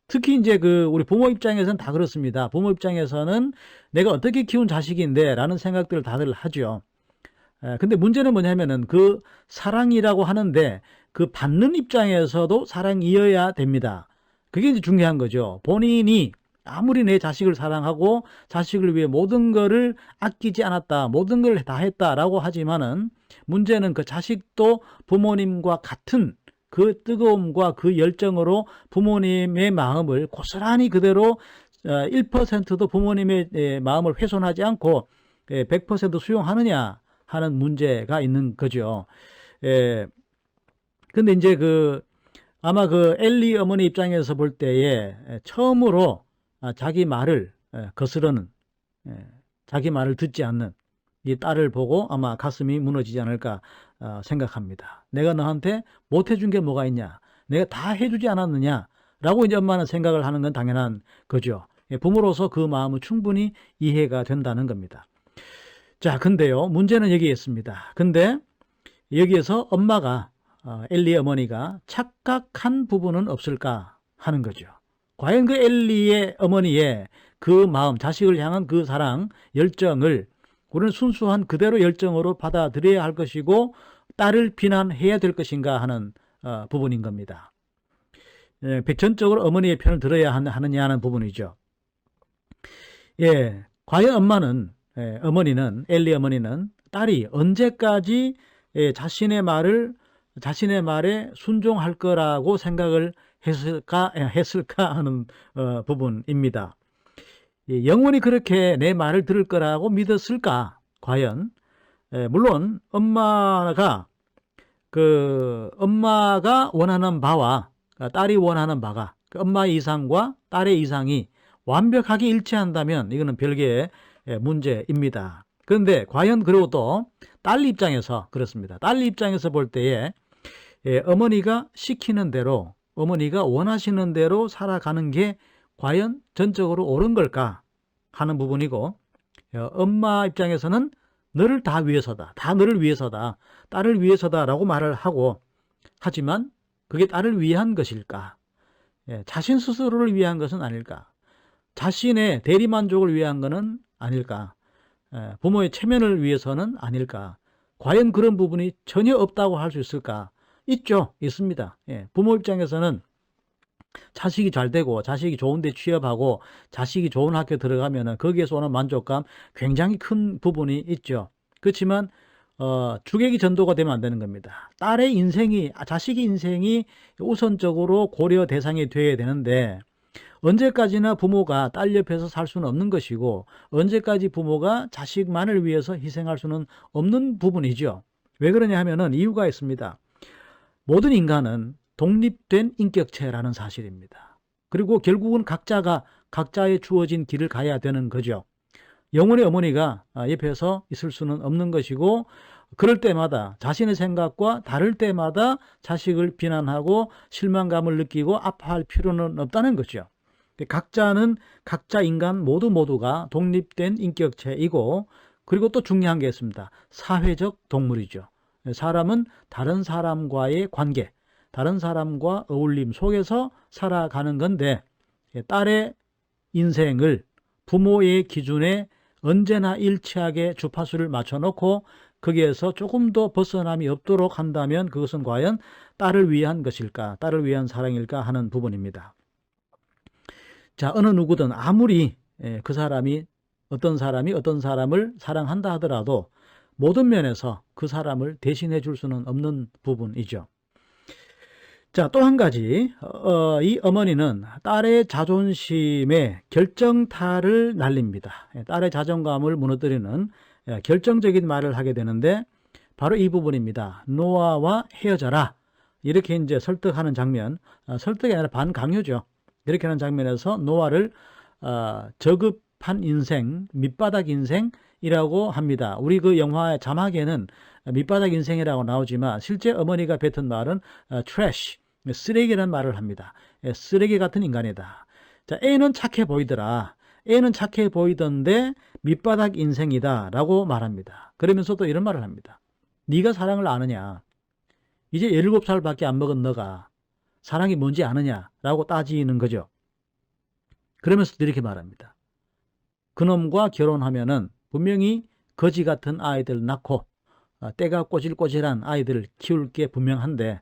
특히 이제 우리 부모 입장에서는 다 그렇습니다. 부모 입장에서는 내가 어떻게 키운 자식인데 라는 생각들을 다들 하죠. 근데 문제는 뭐냐면은 그 사랑이라고 하는데 그 받는 입장에서도 사랑이어야 됩니다. 그게 이제 중요한 거죠. 본인이 아무리 내 자식을 사랑하고 자식을 위해 모든 것을 아끼지 않았다, 모든 걸 다 했다라고 하지만은 문제는 그 자식도 부모님과 같은 그 뜨거움과 그 열정으로 부모님의 마음을 고스란히 그대로 1%도 부모님의 마음을 훼손하지 않고 100% 수용하느냐 하는 문제가 있는 거죠. 근데 이제 아마 엘리 어머니 입장에서 볼 때에 처음으로 자기 말을 거스르는, 자기 말을 듣지 않는 이 딸을 보고 아마 가슴이 무너지지 않을까 생각합니다. 내가 너한테 못 해준 게 뭐가 있냐? 내가 다 해주지 않았느냐? 라고 이제 엄마는 생각을 하는 건 당연한 거죠. 부모로서 그 마음은 충분히 이해가 된다는 겁니다. 자, 근데요, 문제는 여기에 있습니다. 근데 여기에서 엄마가 엘리 어머니가 착각한 부분은 없을까 하는 거죠. 과연 그 엘리의 어머니의 그 마음, 자식을 향한 그 사랑, 열정을 우리는 순수한 그대로 열정으로 받아들여야 할 것이고 딸을 비난해야 될 것인가 하는 부분인 겁니다. 전적으로 어머니의 편을 들어야 하느냐 하는 부분이죠. 과연 어머니는 엘리 어머니는 딸이 언제까지 자신의 말에 순종할 거라고 생각을 했을까 하는 부분입니다. 영원히 그렇게 내 말을 들을 거라고 믿었을까? 과연? 물론 엄마가 원하는 바와 딸이 원하는 바가 엄마의 이상과 딸의 이상이 완벽하게 일치한다면 이거는 별개의 문제입니다. 그런데 과연 그리고 또 딸 입장에서 그렇습니다. 딸 입장에서 볼 때에 어머니가 시키는 대로 어머니가 원하시는 대로 살아가는 게 과연 전적으로 옳은 걸까 하는 부분이고, 엄마 입장에서는 너를 다 위해서다, 다 너를 위해서다, 딸을 위해서다라고 말을 하고, 하지만 그게 딸을 위한 것일까? 자신 스스로를 위한 것은 아닐까? 자신의 대리만족을 위한 것은 아닐까? 부모의 체면을 위해서는 아닐까? 과연 그런 부분이 전혀 없다고 할 수 있을까? 있죠. 있습니다. 부모 입장에서는 자식이 잘 되고 자식이 좋은 데 취업하고 자식이 좋은 학교 들어가면 거기에서 오는 만족감 굉장히 큰 부분이 있죠. 그렇지만 주객이 전도가 되면 안 되는 겁니다. 자식의 인생이 우선적으로 고려 대상이 되어야 되는데 언제까지나 부모가 딸 옆에서 살 수는 없는 것이고 언제까지 부모가 자식만을 위해서 희생할 수는 없는 부분이죠. 왜 그러냐 하면은 이유가 있습니다. 모든 인간은 독립된 인격체라는 사실입니다. 그리고 결국은 각자가 각자의 주어진 길을 가야 되는 거죠. 영혼의 어머니가 옆에서 있을 수는 없는 것이고, 그럴 때마다 자신의 생각과 다를 때마다 자식을 비난하고 실망감을 느끼고 아파할 필요는 없다는 거죠. 각자는 각자 인간 모두가 독립된 인격체이고, 그리고 또 중요한 게 있습니다. 사회적 동물이죠. 사람은 다른 사람과의 관계, 다른 사람과 어울림 속에서 살아가는 건데, 딸의 인생을 부모의 기준에 언제나 일치하게 주파수를 맞춰놓고 거기에서 조금 더 벗어남이 없도록 한다면 그것은 과연 딸을 위한 것일까, 딸을 위한 사랑일까 하는 부분입니다. 자, 어느 누구든 아무리 그 사람이 어떤 사람을 사랑한다 하더라도 모든 면에서 그 사람을 대신해 줄 수는 없는 부분이죠. 자, 또 한 가지, 이 어머니는 딸의 자존심에 결정타를 날립니다. 딸의 자존감을 무너뜨리는 결정적인 말을 하게 되는데 바로 이 부분입니다. 노아와 헤어져라. 이렇게 이제 설득하는 장면, 설득이 아니라 반강요죠. 이렇게 하는 장면에서 노아를 저급한 인생, 밑바닥 인생이라고 합니다. 우리 그 영화의 자막에는 밑바닥 인생이라고 나오지만 실제 어머니가 뱉은 말은 trash, 쓰레기라는 말을 합니다. 쓰레기 같은 인간이다. 자, A는 착해 보이더라. A는 착해 보이던데 밑바닥 인생이다 라고 말합니다. 그러면서 또 이런 말을 합니다. 네가 사랑을 아느냐? 이제 17살밖에 안 먹은 너가 사랑이 뭔지 아느냐? 라고 따지는 거죠. 그러면서 이렇게 말합니다. 그놈과 결혼하면은 분명히 거지 같은 아이들 낳고 때가 꼬질꼬질한 아이들을 키울 게 분명한데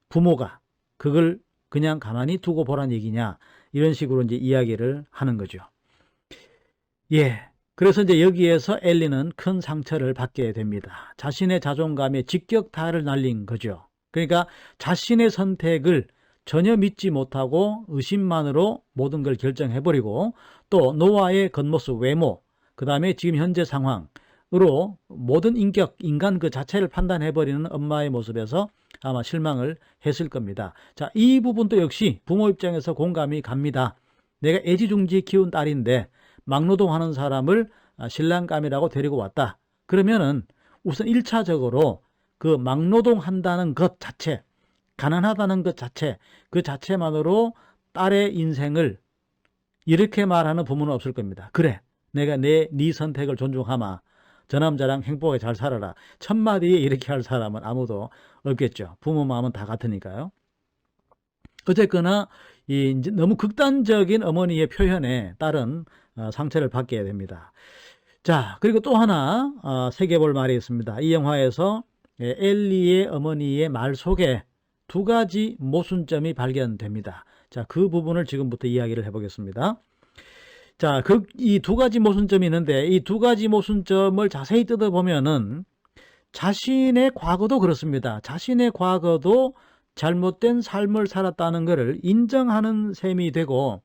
부모가 그걸 그냥 가만히 두고 보란 얘기냐, 이런 식으로 이제 이야기를 하는 거죠. 예. 그래서 이제 여기에서 엘리는 큰 상처를 받게 됩니다. 자신의 자존감에 직격타를 날린 거죠. 그러니까 자신의 선택을 전혀 믿지 못하고 의심만으로 모든 걸 결정해버리고 또 노아의 겉모습, 외모, 그 다음에 지금 현재 상황으로 모든 인간 그 자체를 판단해버리는 엄마의 모습에서 아마 실망을 했을 겁니다. 자, 이 부분도 역시 부모 입장에서 공감이 갑니다. 내가 애지중지 키운 딸인데 막노동하는 사람을 신랑감이라고 데리고 왔다. 그러면은 우선 1차적으로 그 막노동한다는 것 자체, 가난하다는 것 자체, 그 자체만으로 딸의 인생을 이렇게 말하는 부모는 없을 겁니다. 그래, 내가 네 선택을 존중하마. 저 남자랑 행복하게 잘 살아라. 첫마디에 이렇게 할 사람은 아무도 없겠죠. 부모 마음은 다 같으니까요. 어쨌거나 이제 너무 극단적인 어머니의 표현에 딸은 상처를 받게 됩니다. 자, 그리고 또 하나 새겨볼 말이 있습니다. 이 영화에서 엘리의 어머니의 말 속에 두 가지 모순점이 발견됩니다. 자, 그 부분을 지금부터 이야기를 해보겠습니다. 자, 이 두 가지 모순점이 있는데 이 두 가지 모순점을 자세히 뜯어보면은 자신의 과거도 그렇습니다. 자신의 과거도 잘못된 삶을 살았다는 것을 인정하는 셈이 되고,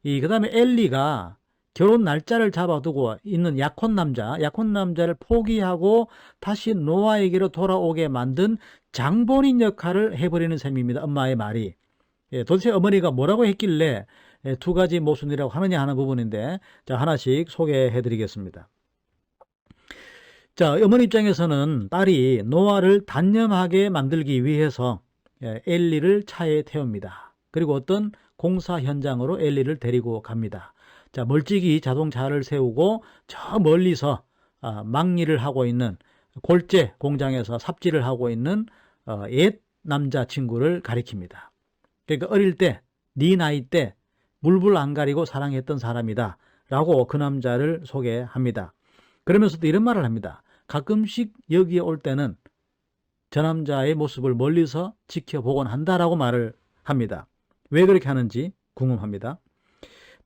그 다음에 엘리가 결혼 날짜를 잡아두고 있는 약혼 남자를 포기하고 다시 노아에게로 돌아오게 만든 장본인 역할을 해버리는 셈입니다. 엄마의 말이. 도대체 어머니가 뭐라고 했길래 두 가지 모순이라고 하느냐 하는 부분인데, 자, 하나씩 소개해 드리겠습니다. 자, 어머니 입장에서는 딸이 노아를 단념하게 만들기 위해서 엘리를 차에 태웁니다. 그리고 어떤 공사 현장으로 엘리를 데리고 갑니다. 자, 멀찍이 자동차를 세우고 저 멀리서 막일을 하고 있는 골재 공장에서 삽질을 하고 있는 옛 남자친구를 가리킵니다. 그러니까 어릴 때, 네 나이 때 물불 안 가리고 사랑했던 사람이다 라고 그 남자를 소개합니다. 그러면서도 이런 말을 합니다. 가끔씩 여기에 올 때는 저 남자의 모습을 멀리서 지켜보곤 한다라고 말을 합니다. 왜 그렇게 하는지 궁금합니다.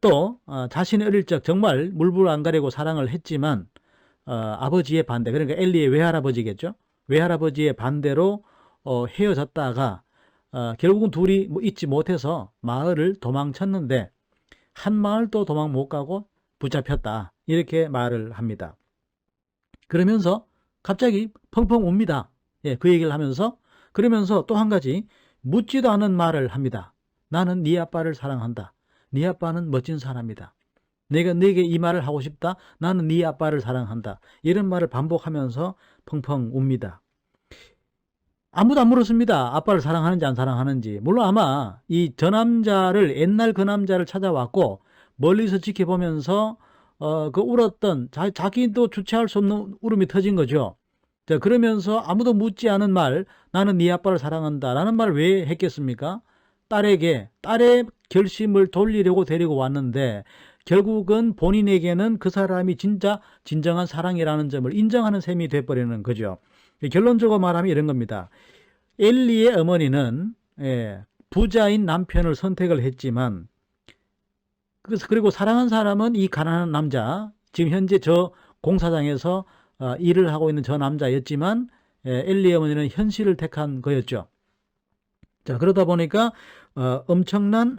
또 자신의 어릴 적 정말 물불 안 가리고 사랑을 했지만 아버지의 반대, 그러니까 엘리의 외할아버지겠죠. 외할아버지의 반대로 헤어졌다가 결국은 둘이 잊지 못해서 마을을 도망쳤는데 한 마을도 도망 못 가고 붙잡혔다, 이렇게 말을 합니다. 그러면서 갑자기 펑펑 웁니다. 예, 그 얘기를 하면서, 그러면서 또 한 가지 묻지도 않은 말을 합니다. 나는 네 아빠를 사랑한다. 네 아빠는 멋진 사람이다. 내가 네게 이 말을 하고 싶다. 나는 네 아빠를 사랑한다. 이런 말을 반복하면서 펑펑 웁니다. 아무도 안 물었습니다. 아빠를 사랑하는지 안 사랑하는지. 물론 아마 이 저 남자를, 옛날 그 남자를 찾아왔고 멀리서 지켜보면서 그 울었던, 자기도 주체할 수 없는 울음이 터진 거죠. 자, 그러면서 아무도 묻지 않은 말, 나는 네 아빠를 사랑한다 라는 말 왜 했겠습니까? 딸의 결심을 돌리려고 데리고 왔는데 결국은 본인에게는 그 사람이 진짜 진정한 사랑이라는 점을 인정하는 셈이 돼버리는 거죠. 결론적으로 말하면 이런 겁니다. 엘리의 어머니는 부자인 남편을 선택을 했지만, 그리고 사랑한 사람은 이 가난한 남자, 지금 현재 저 공사장에서 일을 하고 있는 저 남자였지만 엘리의 어머니는 현실을 택한 거였죠. 자, 그러다 보니까 엄청난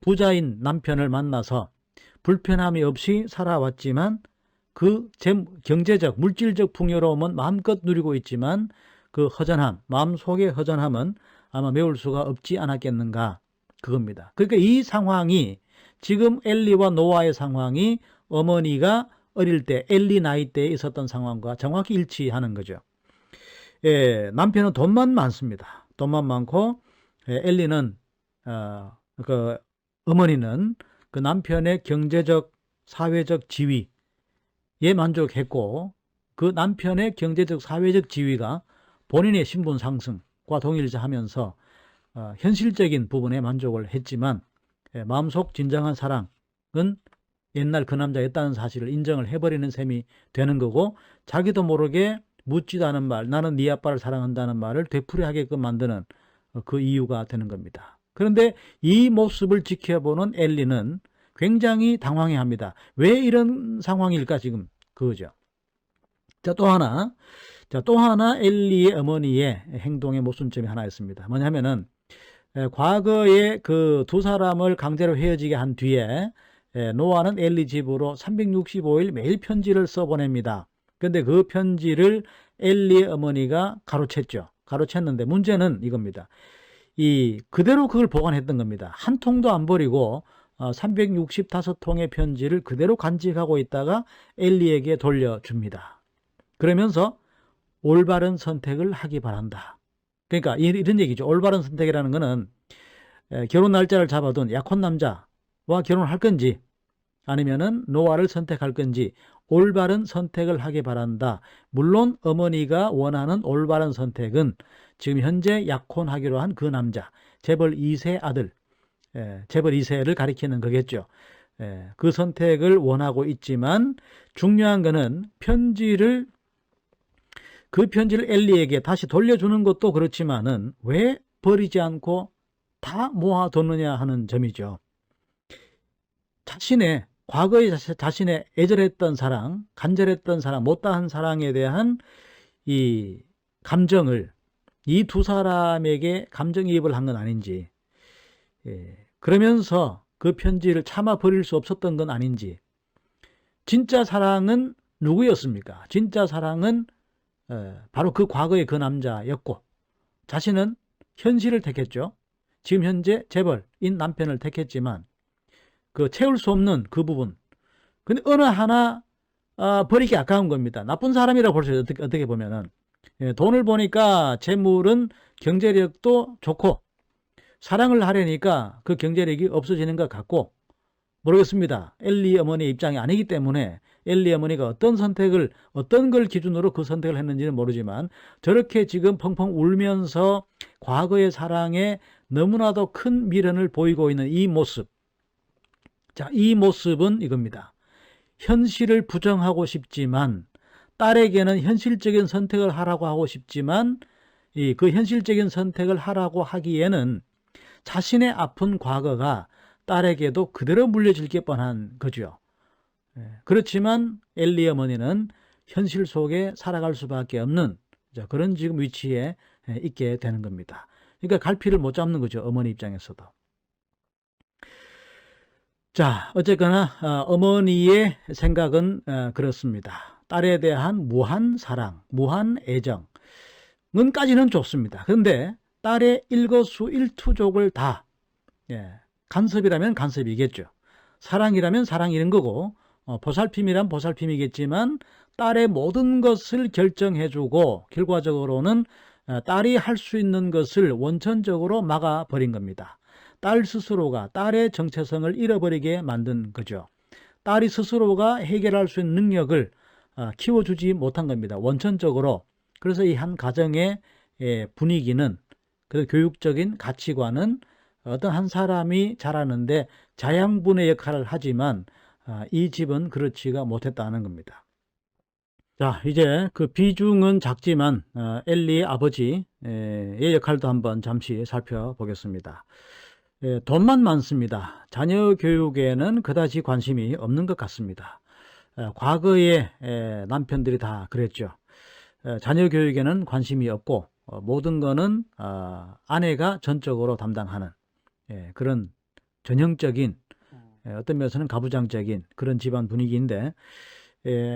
부자인 남편을 만나서 불편함이 없이 살아왔지만 그 경제적, 물질적 풍요로움은 마음껏 누리고 있지만 그 허전함, 마음속의 허전함은 아마 메울 수가 없지 않았겠는가, 그겁니다. 그러니까 이 상황이, 지금 엘리와 노아의 상황이 어머니가 어릴 때, 엘리 나이 때에 있었던 상황과 정확히 일치하는 거죠. 남편은 돈만 많습니다. 돈만 많고 엘리는 그 어머니는 그 남편의 경제적, 사회적 지위에 만족했고, 그 남편의 경제적, 사회적 지위가 본인의 신분 상승과 동일시하면서 현실적인 부분에 만족을 했지만 마음속 진정한 사랑은 옛날 그 남자였다는 사실을 인정을 해버리는 셈이 되는 거고, 자기도 모르게 묻지도 않은 말, 나는 네 아빠를 사랑한다는 말을 되풀이하게끔 만드는 그 이유가 되는 겁니다. 그런데 이 모습을 지켜보는 엘리는 굉장히 당황해합니다. 왜 이런 상황일까 지금, 그거죠. 자, 또 하나 엘리의 어머니의 행동의 모순점이 하나 있습니다. 뭐냐면은 과거에 그 두 사람을 강제로 헤어지게 한 뒤에 노아는 엘리 집으로 365일 매일 편지를 써보냅니다. 그런데 그 편지를 엘리의 어머니가 가로챘죠. 가로챘는데 문제는 이겁니다. 그대로 그걸 보관했던 겁니다. 한 통도 안 버리고 365통의 편지를 그대로 간직하고 있다가 엘리에게 돌려줍니다. 그러면서 올바른 선택을 하기 바란다. 그러니까 이런 얘기죠. 올바른 선택이라는 거는 결혼 날짜를 잡아둔 약혼 남자와 결혼할 건지 아니면은 노아를 선택할 건지 올바른 선택을 하기 바란다. 물론 어머니가 원하는 올바른 선택은 지금 현재 약혼하기로 한 그 남자, 재벌 2세 아들, 재벌 2세를 가리키는 거겠죠. 그 선택을 원하고 있지만 중요한 거는 그 편지를 엘리에게 다시 돌려주는 것도 그렇지만은 왜 버리지 않고 다 모아뒀느냐 하는 점이죠. 과거에 자신의 애절했던 사랑, 간절했던 사랑, 못다한 사랑에 대한 이 감정을 이 두 사람에게 감정이입을 한 건 아닌지, 그러면서 그 편지를 참아 버릴 수 없었던 건 아닌지, 진짜 사랑은 누구였습니까? 진짜 사랑은 바로 그 과거의 그 남자였고, 자신은 현실을 택했죠. 지금 현재 재벌인 남편을 택했지만 그 채울 수 없는 그 부분, 근데 어느 하나 버리기 아까운 겁니다. 나쁜 사람이라고 볼 수 있어요. 어떻게 보면은 돈을 보니까 재물은 경제력도 좋고 사랑을 하려니까 그 경제력이 없어지는 것 같고, 모르겠습니다. 엘리 어머니의 입장이 아니기 때문에 엘리 어머니가 어떤 걸 기준으로 그 선택을 했는지는 모르지만 저렇게 지금 펑펑 울면서 과거의 사랑에 너무나도 큰 미련을 보이고 있는 이 모습. 자, 이 모습은 이겁니다. 현실을 부정하고 싶지만, 딸에게는 현실적인 선택을 하라고 하고 싶지만 그 현실적인 선택을 하라고 하기에는 자신의 아픈 과거가 딸에게도 그대로 물려질 게 뻔한 거죠. 그렇지만 엘리 어머니는 현실 속에 살아갈 수밖에 없는 그런 지금 위치에 있게 되는 겁니다. 그러니까 갈피를 못 잡는 거죠. 어머니 입장에서도. 자, 어쨌거나 어머니의 생각은 그렇습니다. 딸에 대한 무한 사랑, 무한 애정은까지는 좋습니다. 그런데 딸의 일거수일투족을 다, 간섭이라면 간섭이겠죠. 사랑이라면 사랑이는 거고, 보살핌이란 보살핌이겠지만 딸의 모든 것을 결정해주고 결과적으로는 딸이 할 수 있는 것을 원천적으로 막아버린 겁니다. 딸 스스로가 딸의 정체성을 잃어버리게 만든 거죠. 딸이 스스로가 해결할 수 있는 능력을 키워주지 못한 겁니다. 원천적으로. 그래서 이 한 가정의 분위기는, 그 교육적인 가치관은 어떤 한 사람이 자라는데 자양분의 역할을 하지만 이 집은 그렇지가 못했다는 겁니다. 자, 이제 그 비중은 작지만 엘리의 아버지의 역할도 한번 잠시 살펴보겠습니다. 돈만 많습니다. 자녀 교육에는 그다지 관심이 없는 것 같습니다. 과거의 남편들이 다 그랬죠. 자녀 교육에는 관심이 없고 모든 거는 아내가 전적으로 담당하는 그런 전형적인, 어떤 면에서는 가부장적인 그런 집안 분위기인데,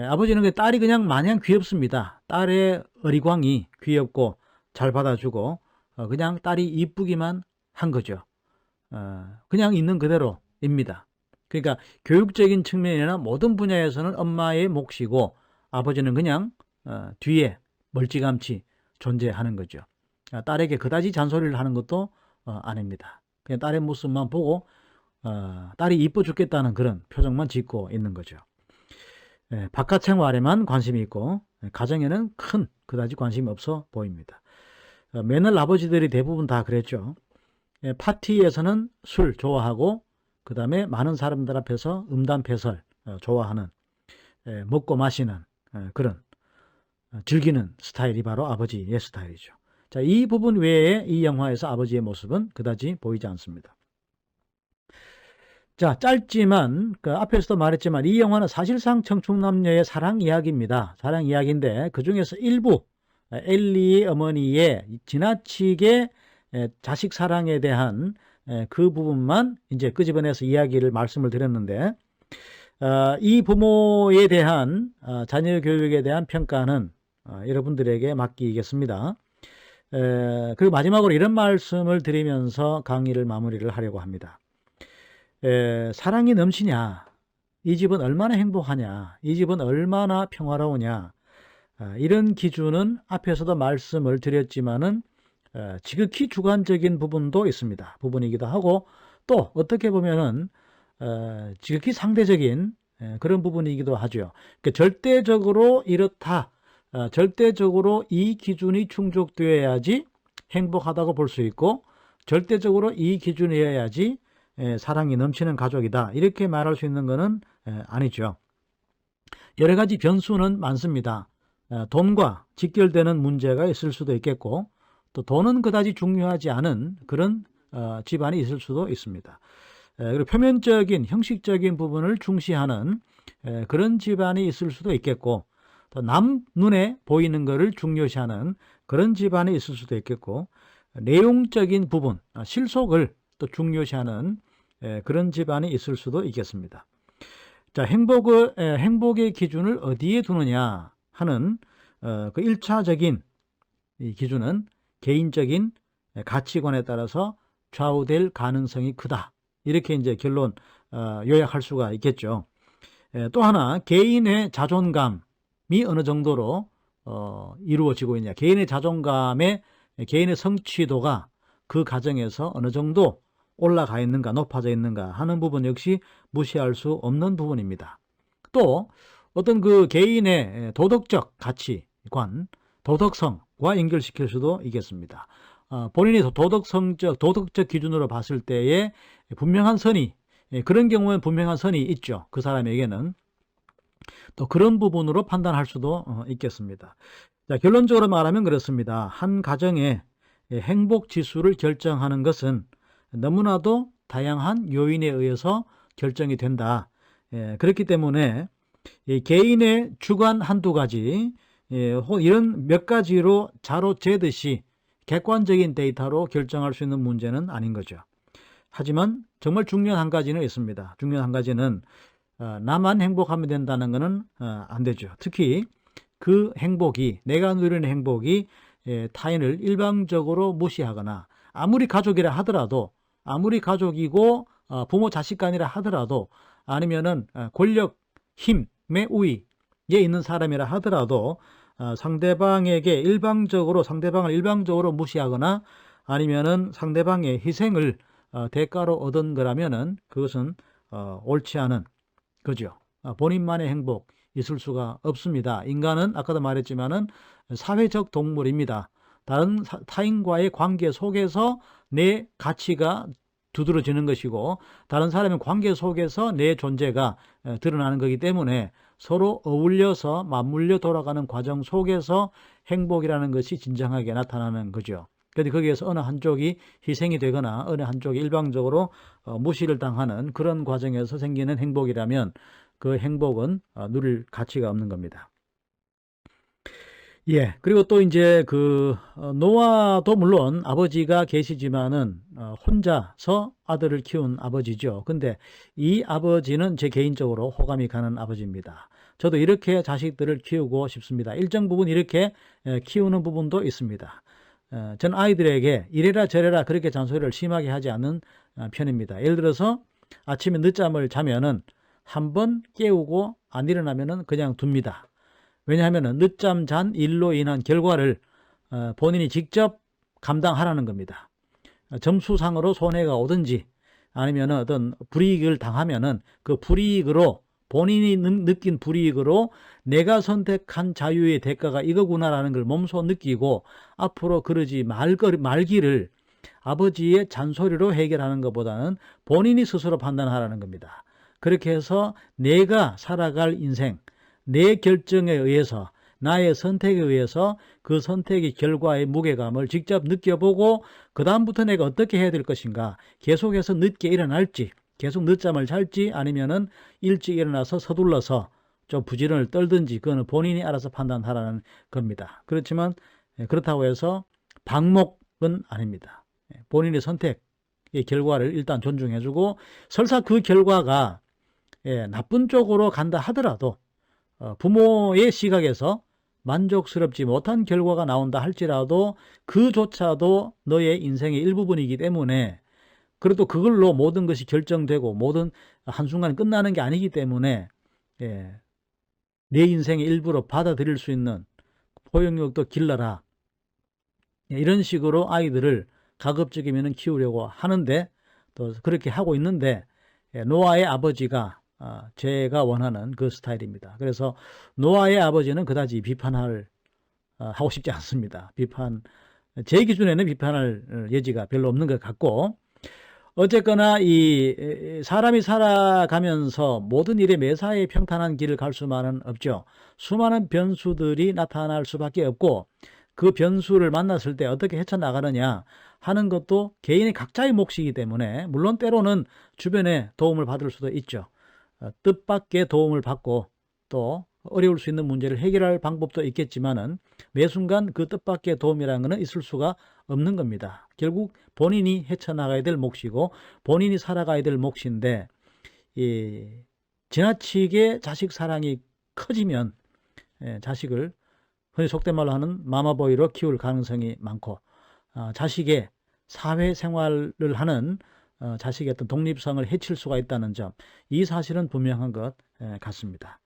아버지는 딸이 그냥 마냥 귀엽습니다. 딸의 어리광이 귀엽고 잘 받아주고 그냥 딸이 이쁘기만 한 거죠. 그냥 있는 그대로입니다. 그러니까 교육적인 측면이나 모든 분야에서는 엄마의 몫이고 아버지는 그냥 뒤에 멀찌감치 존재하는 거죠. 딸에게 그다지 잔소리를 하는 것도 아닙니다. 그냥 딸의 모습만 보고 딸이 이뻐 죽겠다는 그런 표정만 짓고 있는 거죠. 바깥 생활에만 관심이 있고 가정에는 그다지 관심이 없어 보입니다. 맨날 아버지들이 대부분 다 그랬죠. 파티에서는 술 좋아하고 그 다음에 많은 사람들 앞에서 음담패설 좋아하는, 먹고 마시는 그런 즐기는 스타일이 바로 아버지의 스타일이죠. 자, 이 부분 외에 이 영화에서 아버지의 모습은 그다지 보이지 않습니다. 자, 짧지만 그 앞에서도 말했지만 이 영화는 사실상 청춘남녀의 사랑 이야기입니다. 사랑 이야기인데 그 중에서 일부 엘리의 어머니의 지나치게 자식 사랑에 대한 그 부분만 이제 끄집어내서 이야기를 말씀을 드렸는데, 이 부모에 대한 자녀 교육에 대한 평가는 여러분들에게 맡기겠습니다. 그리고 마지막으로 이런 말씀을 드리면서 강의를 마무리를 하려고 합니다. 사랑이 넘치냐, 이 집은 얼마나 행복하냐, 이 집은 얼마나 평화로우냐, 이런 기준은 앞에서도 말씀을 드렸지만은 지극히 주관적인 부분도 있습니다. 부분이기도 하고 또 어떻게 보면은 지극히 상대적인 그런 부분이기도 하죠. 그러니까 절대적으로 이렇다, 절대적으로 이 기준이 충족되어야지 행복하다고 볼 수 있고 절대적으로 이 기준이어야지 사랑이 넘치는 가족이다, 이렇게 말할 수 있는 것은 아니죠. 여러 가지 변수는 많습니다. 돈과 직결되는 문제가 있을 수도 있겠고 또 돈은 그다지 중요하지 않은 그런 집안이 있을 수도 있습니다. 그리고 표면적인 형식적인 부분을 중시하는 그런 집안이 있을 수도 있겠고 또 남 눈에 보이는 것을 중요시하는 그런 집안이 있을 수도 있겠고 내용적인 부분, 실속을 또 중요시하는 그런 집안이 있을 수도 있겠습니다. 자, 행복의 기준을 어디에 두느냐 하는 그 1차적인 이 기준은 개인적인 가치관에 따라서 좌우될 가능성이 크다, 이렇게 이제 결론 요약할 수가 있겠죠. 또 하나, 개인의 자존감이 어느 정도로 이루어지고 있냐, 개인의 자존감의 개인의 성취도가 그 가정에서 어느 정도 올라가 있는가, 높아져 있는가 하는 부분 역시 무시할 수 없는 부분입니다. 또 어떤 그 개인의 도덕적 가치관, 도덕성과 연결시킬 수도 있겠습니다. 본인이 도덕적 기준으로 봤을 때에 분명한 선이, 그런 경우엔 분명한 선이 있죠. 그 사람에게는 또 그런 부분으로 판단할 수도 있겠습니다. 자, 결론적으로 말하면 그렇습니다. 한 가정의 행복 지수를 결정하는 것은 너무나도 다양한 요인에 의해서 결정이 된다. 그렇기 때문에 개인의 주관 한두 가지, 이런 몇 가지로 자로 재듯이 객관적인 데이터로 결정할 수 있는 문제는 아닌 거죠. 하지만 정말 중요한 한 가지는 있습니다. 중요한 한 가지는 나만 행복하면 된다는 것은 안 되죠. 특히 그 행복이, 내가 누리는 행복이 타인을 일방적으로 무시하거나, 아무리 가족이라 하더라도, 아무리 가족이고 부모 자식 간이라 하더라도 아니면은 권력, 힘의 우위에 있는 사람이라 하더라도 상대방을 일방적으로 무시하거나 아니면은 상대방의 희생을 대가로 얻은 거라면은 그것은 옳지 않은 거죠. 본인만의 행복 있을 수가 없습니다. 인간은 아까도 말했지만은 사회적 동물입니다. 다른 타인과의 관계 속에서 내 가치가 두드러지는 것이고 다른 사람의 관계 속에서 내 존재가 드러나는 거기 때문에 서로 어울려서 맞물려 돌아가는 과정 속에서 행복이라는 것이 진정하게 나타나는 거죠. 그런데 거기에서 어느 한쪽이 희생이 되거나 어느 한쪽이 일방적으로 무시를 당하는 그런 과정에서 생기는 행복이라면 그 행복은 누릴 가치가 없는 겁니다. 예, 그리고 또 이제 노아도 물론 아버지가 계시지만은 혼자서 아들을 키운 아버지죠. 근데 이 아버지는 제 개인적으로 호감이 가는 아버지입니다. 저도 이렇게 자식들을 키우고 싶습니다. 일정 부분 이렇게 키우는 부분도 있습니다. 전 아이들에게 이래라 저래라 그렇게 잔소리를 심하게 하지 않는 편입니다. 예를 들어서 아침에 늦잠을 자면은 한번 깨우고 안 일어나면은 그냥 둡니다. 왜냐하면 늦잠 잔 일로 인한 결과를 본인이 직접 감당하라는 겁니다. 점수상으로 손해가 오든지 아니면 어떤 불이익을 당하면은 그 불이익으로 본인이 느낀 불이익으로 내가 선택한 자유의 대가가 이거구나라는 걸 몸소 느끼고 앞으로 그러지 말기를 아버지의 잔소리로 해결하는 것보다는 본인이 스스로 판단하라는 겁니다. 그렇게 해서 내가 살아갈 인생, 내 결정에 의해서 나의 선택에 의해서 그 선택의 결과의 무게감을 직접 느껴보고 그 다음부터 내가 어떻게 해야 될 것인가, 계속해서 늦게 일어날지 계속 늦잠을 잘지 아니면은 일찍 일어나서 서둘러서 좀 부지런을 떨든지 그거는 본인이 알아서 판단하라는 겁니다. 그렇지만 그렇다고 해서 방목은 아닙니다. 본인의 선택의 결과를 일단 존중해주고 설사 그 결과가 나쁜 쪽으로 간다 하더라도 부모의 시각에서 만족스럽지 못한 결과가 나온다 할지라도 그조차도 너의 인생의 일부분이기 때문에 그래도 그걸로 모든 것이 결정되고 모든 한순간에 끝나는 게 아니기 때문에 내 인생의 일부로 받아들일 수 있는 포용력도 길러라. 이런 식으로 아이들을 가급적이면 키우려고 하는데 또 그렇게 하고 있는데 노아의 아버지가 제가 원하는 그 스타일입니다. 그래서 노아의 아버지는 그다지 하고 싶지 않습니다. 제 기준에는 비판할 여지가 별로 없는 것 같고 어쨌거나 이 사람이 살아가면서 모든 일에 매사에 평탄한 길을 갈 수만은 없죠. 수많은 변수들이 나타날 수밖에 없고 그 변수를 만났을 때 어떻게 헤쳐나가느냐 하는 것도 개인의 각자의 몫이기 때문에 물론 때로는 주변의 도움을 받을 수도 있죠. 뜻밖의 도움을 받고 또 어려울 수 있는 문제를 해결할 방법도 있겠지만은 매 순간 그 뜻밖의 도움이라는 것은 있을 수가 없는 겁니다. 결국 본인이 헤쳐나가야 될 몫이고 본인이 살아가야 될 몫인데 지나치게 자식 사랑이 커지면 자식을 흔히 속된 말로 하는 마마보이로 키울 가능성이 많고 자식의 사회생활을 하는 자식의 어떤 독립성을 해칠 수가 있다는 점, 이 사실은 분명한 것 같습니다.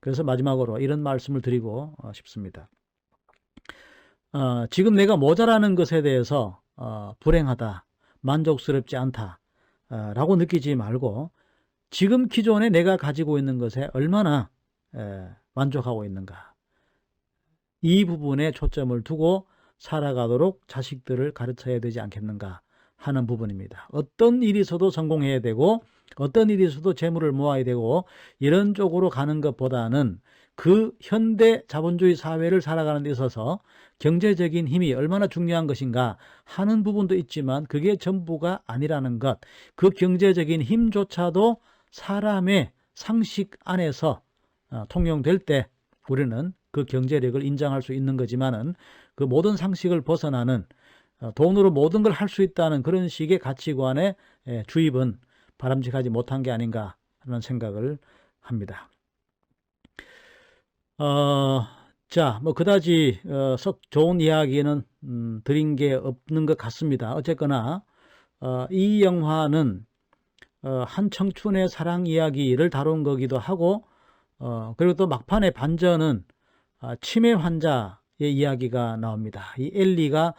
그래서 마지막으로 이런 말씀을 드리고 싶습니다. 지금 내가 모자라는 것에 대해서 불행하다, 만족스럽지 않다 라고 느끼지 말고 지금 기존에 내가 가지고 있는 것에 얼마나 만족하고 있는가, 이 부분에 초점을 두고 살아가도록 자식들을 가르쳐야 되지 않겠는가 하는 부분입니다. 어떤 일이 있어도 성공해야 되고 어떤 일이 있어도 재물을 모아야 되고 이런 쪽으로 가는 것보다는 그 현대 자본주의 사회를 살아가는 데 있어서 경제적인 힘이 얼마나 중요한 것인가 하는 부분도 있지만 그게 전부가 아니라는 것, 그 경제적인 힘조차도 사람의 상식 안에서 통용될 때 우리는 그 경제력을 인정할 수 있는 거지만은 그 모든 상식을 벗어나는 돈으로 모든 걸 할 수 있다는 그런 식의 가치관의 주입은 바람직하지 못한 게 아닌가 하는 생각을 합니다. 자, 뭐 그다지 썩 좋은 이야기는 드린 게 없는 것 같습니다. 어쨌거나 이 영화는 한 청춘의 사랑 이야기를 다룬 거기도 하고, 그리고 또 막판에 반전은 치매 환자의 이야기가 나옵니다. 이 엘리가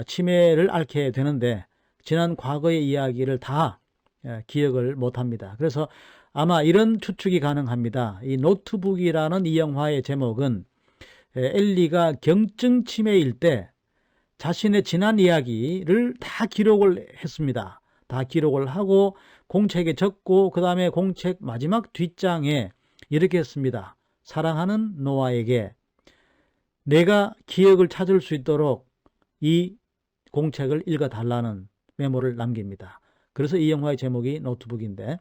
치매를 앓게 되는데 지난 과거의 이야기를 다 기억을 못합니다. 그래서 아마 이런 추측이 가능합니다. 이 노트북이라는 이 영화의 제목은 엘리가 경증 치매일 때 자신의 지난 이야기를 다 기록을 했습니다. 다 기록을 하고 공책에 적고 그 다음에 공책 마지막 뒷장에 이렇게 했습니다. 사랑하는 노아에게 내가 기억을 찾을 수 있도록 이 공책을 읽어달라는 메모를 남깁니다. 그래서 이 영화의 제목이 노트북인데,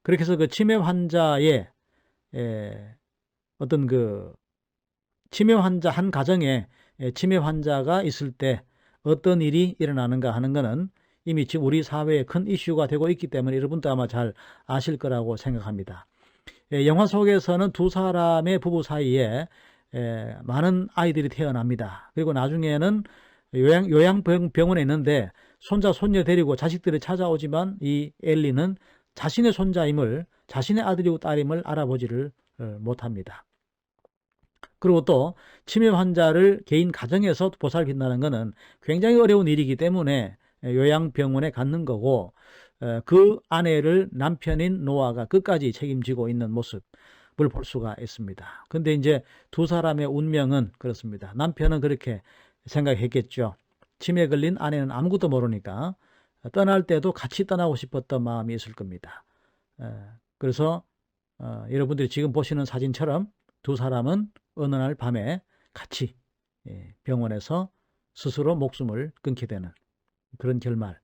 그렇게 해서 그 치매 환자의 어떤 그 치매 환자 한 가정에 치매 환자가 있을 때 어떤 일이 일어나는가 하는 것은 이미 지금 우리 사회에 큰 이슈가 되고 있기 때문에 여러분도 아마 잘 아실 거라고 생각합니다. 영화 속에서는 두 사람의 부부 사이에 많은 아이들이 태어납니다. 그리고 나중에는 요양병원에 있는데 손자 손녀 데리고 자식들이 찾아오지만 이 엘리는 자신의 손자임을, 자신의 아들이고 딸임을 알아보지를 못합니다. 그리고 또 치매 환자를 개인 가정에서 보살핀다는 것은 굉장히 어려운 일이기 때문에 요양병원에 갖는 거고, 그 아내를 남편인 노아가 끝까지 책임지고 있는 모습을 볼 수가 있습니다. 근데 이제 두 사람의 운명은 그렇습니다. 남편은 그렇게 생각했겠죠. 치매 걸린 아내는 아무것도 모르니까 떠날 때도 같이 떠나고 싶었던 마음이 있을 겁니다. 그래서 여러분들이 지금 보시는 사진처럼 두 사람은 어느 날 밤에 같이 병원에서 스스로 목숨을 끊게 되는 그런 결말.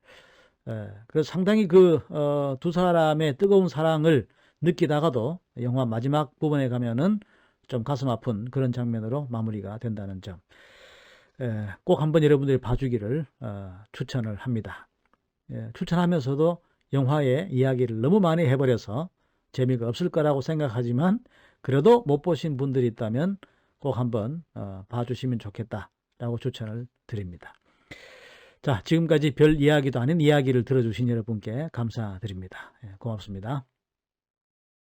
그래서 상당히 두 사람의 뜨거운 사랑을 느끼다가도 영화 마지막 부분에 가면은 좀 가슴 아픈 그런 장면으로 마무리가 된다는 점. 꼭 한번 여러분들이 봐주기를 추천을 합니다. 추천하면서도 영화의 이야기를 너무 많이 해버려서 재미가 없을 거라고 생각하지만 그래도 못 보신 분들이 있다면 꼭 한번 봐주시면 좋겠다라고 추천을 드립니다. 자, 지금까지 별 이야기도 아닌 이야기를 들어주신 여러분께 감사드립니다. 고맙습니다.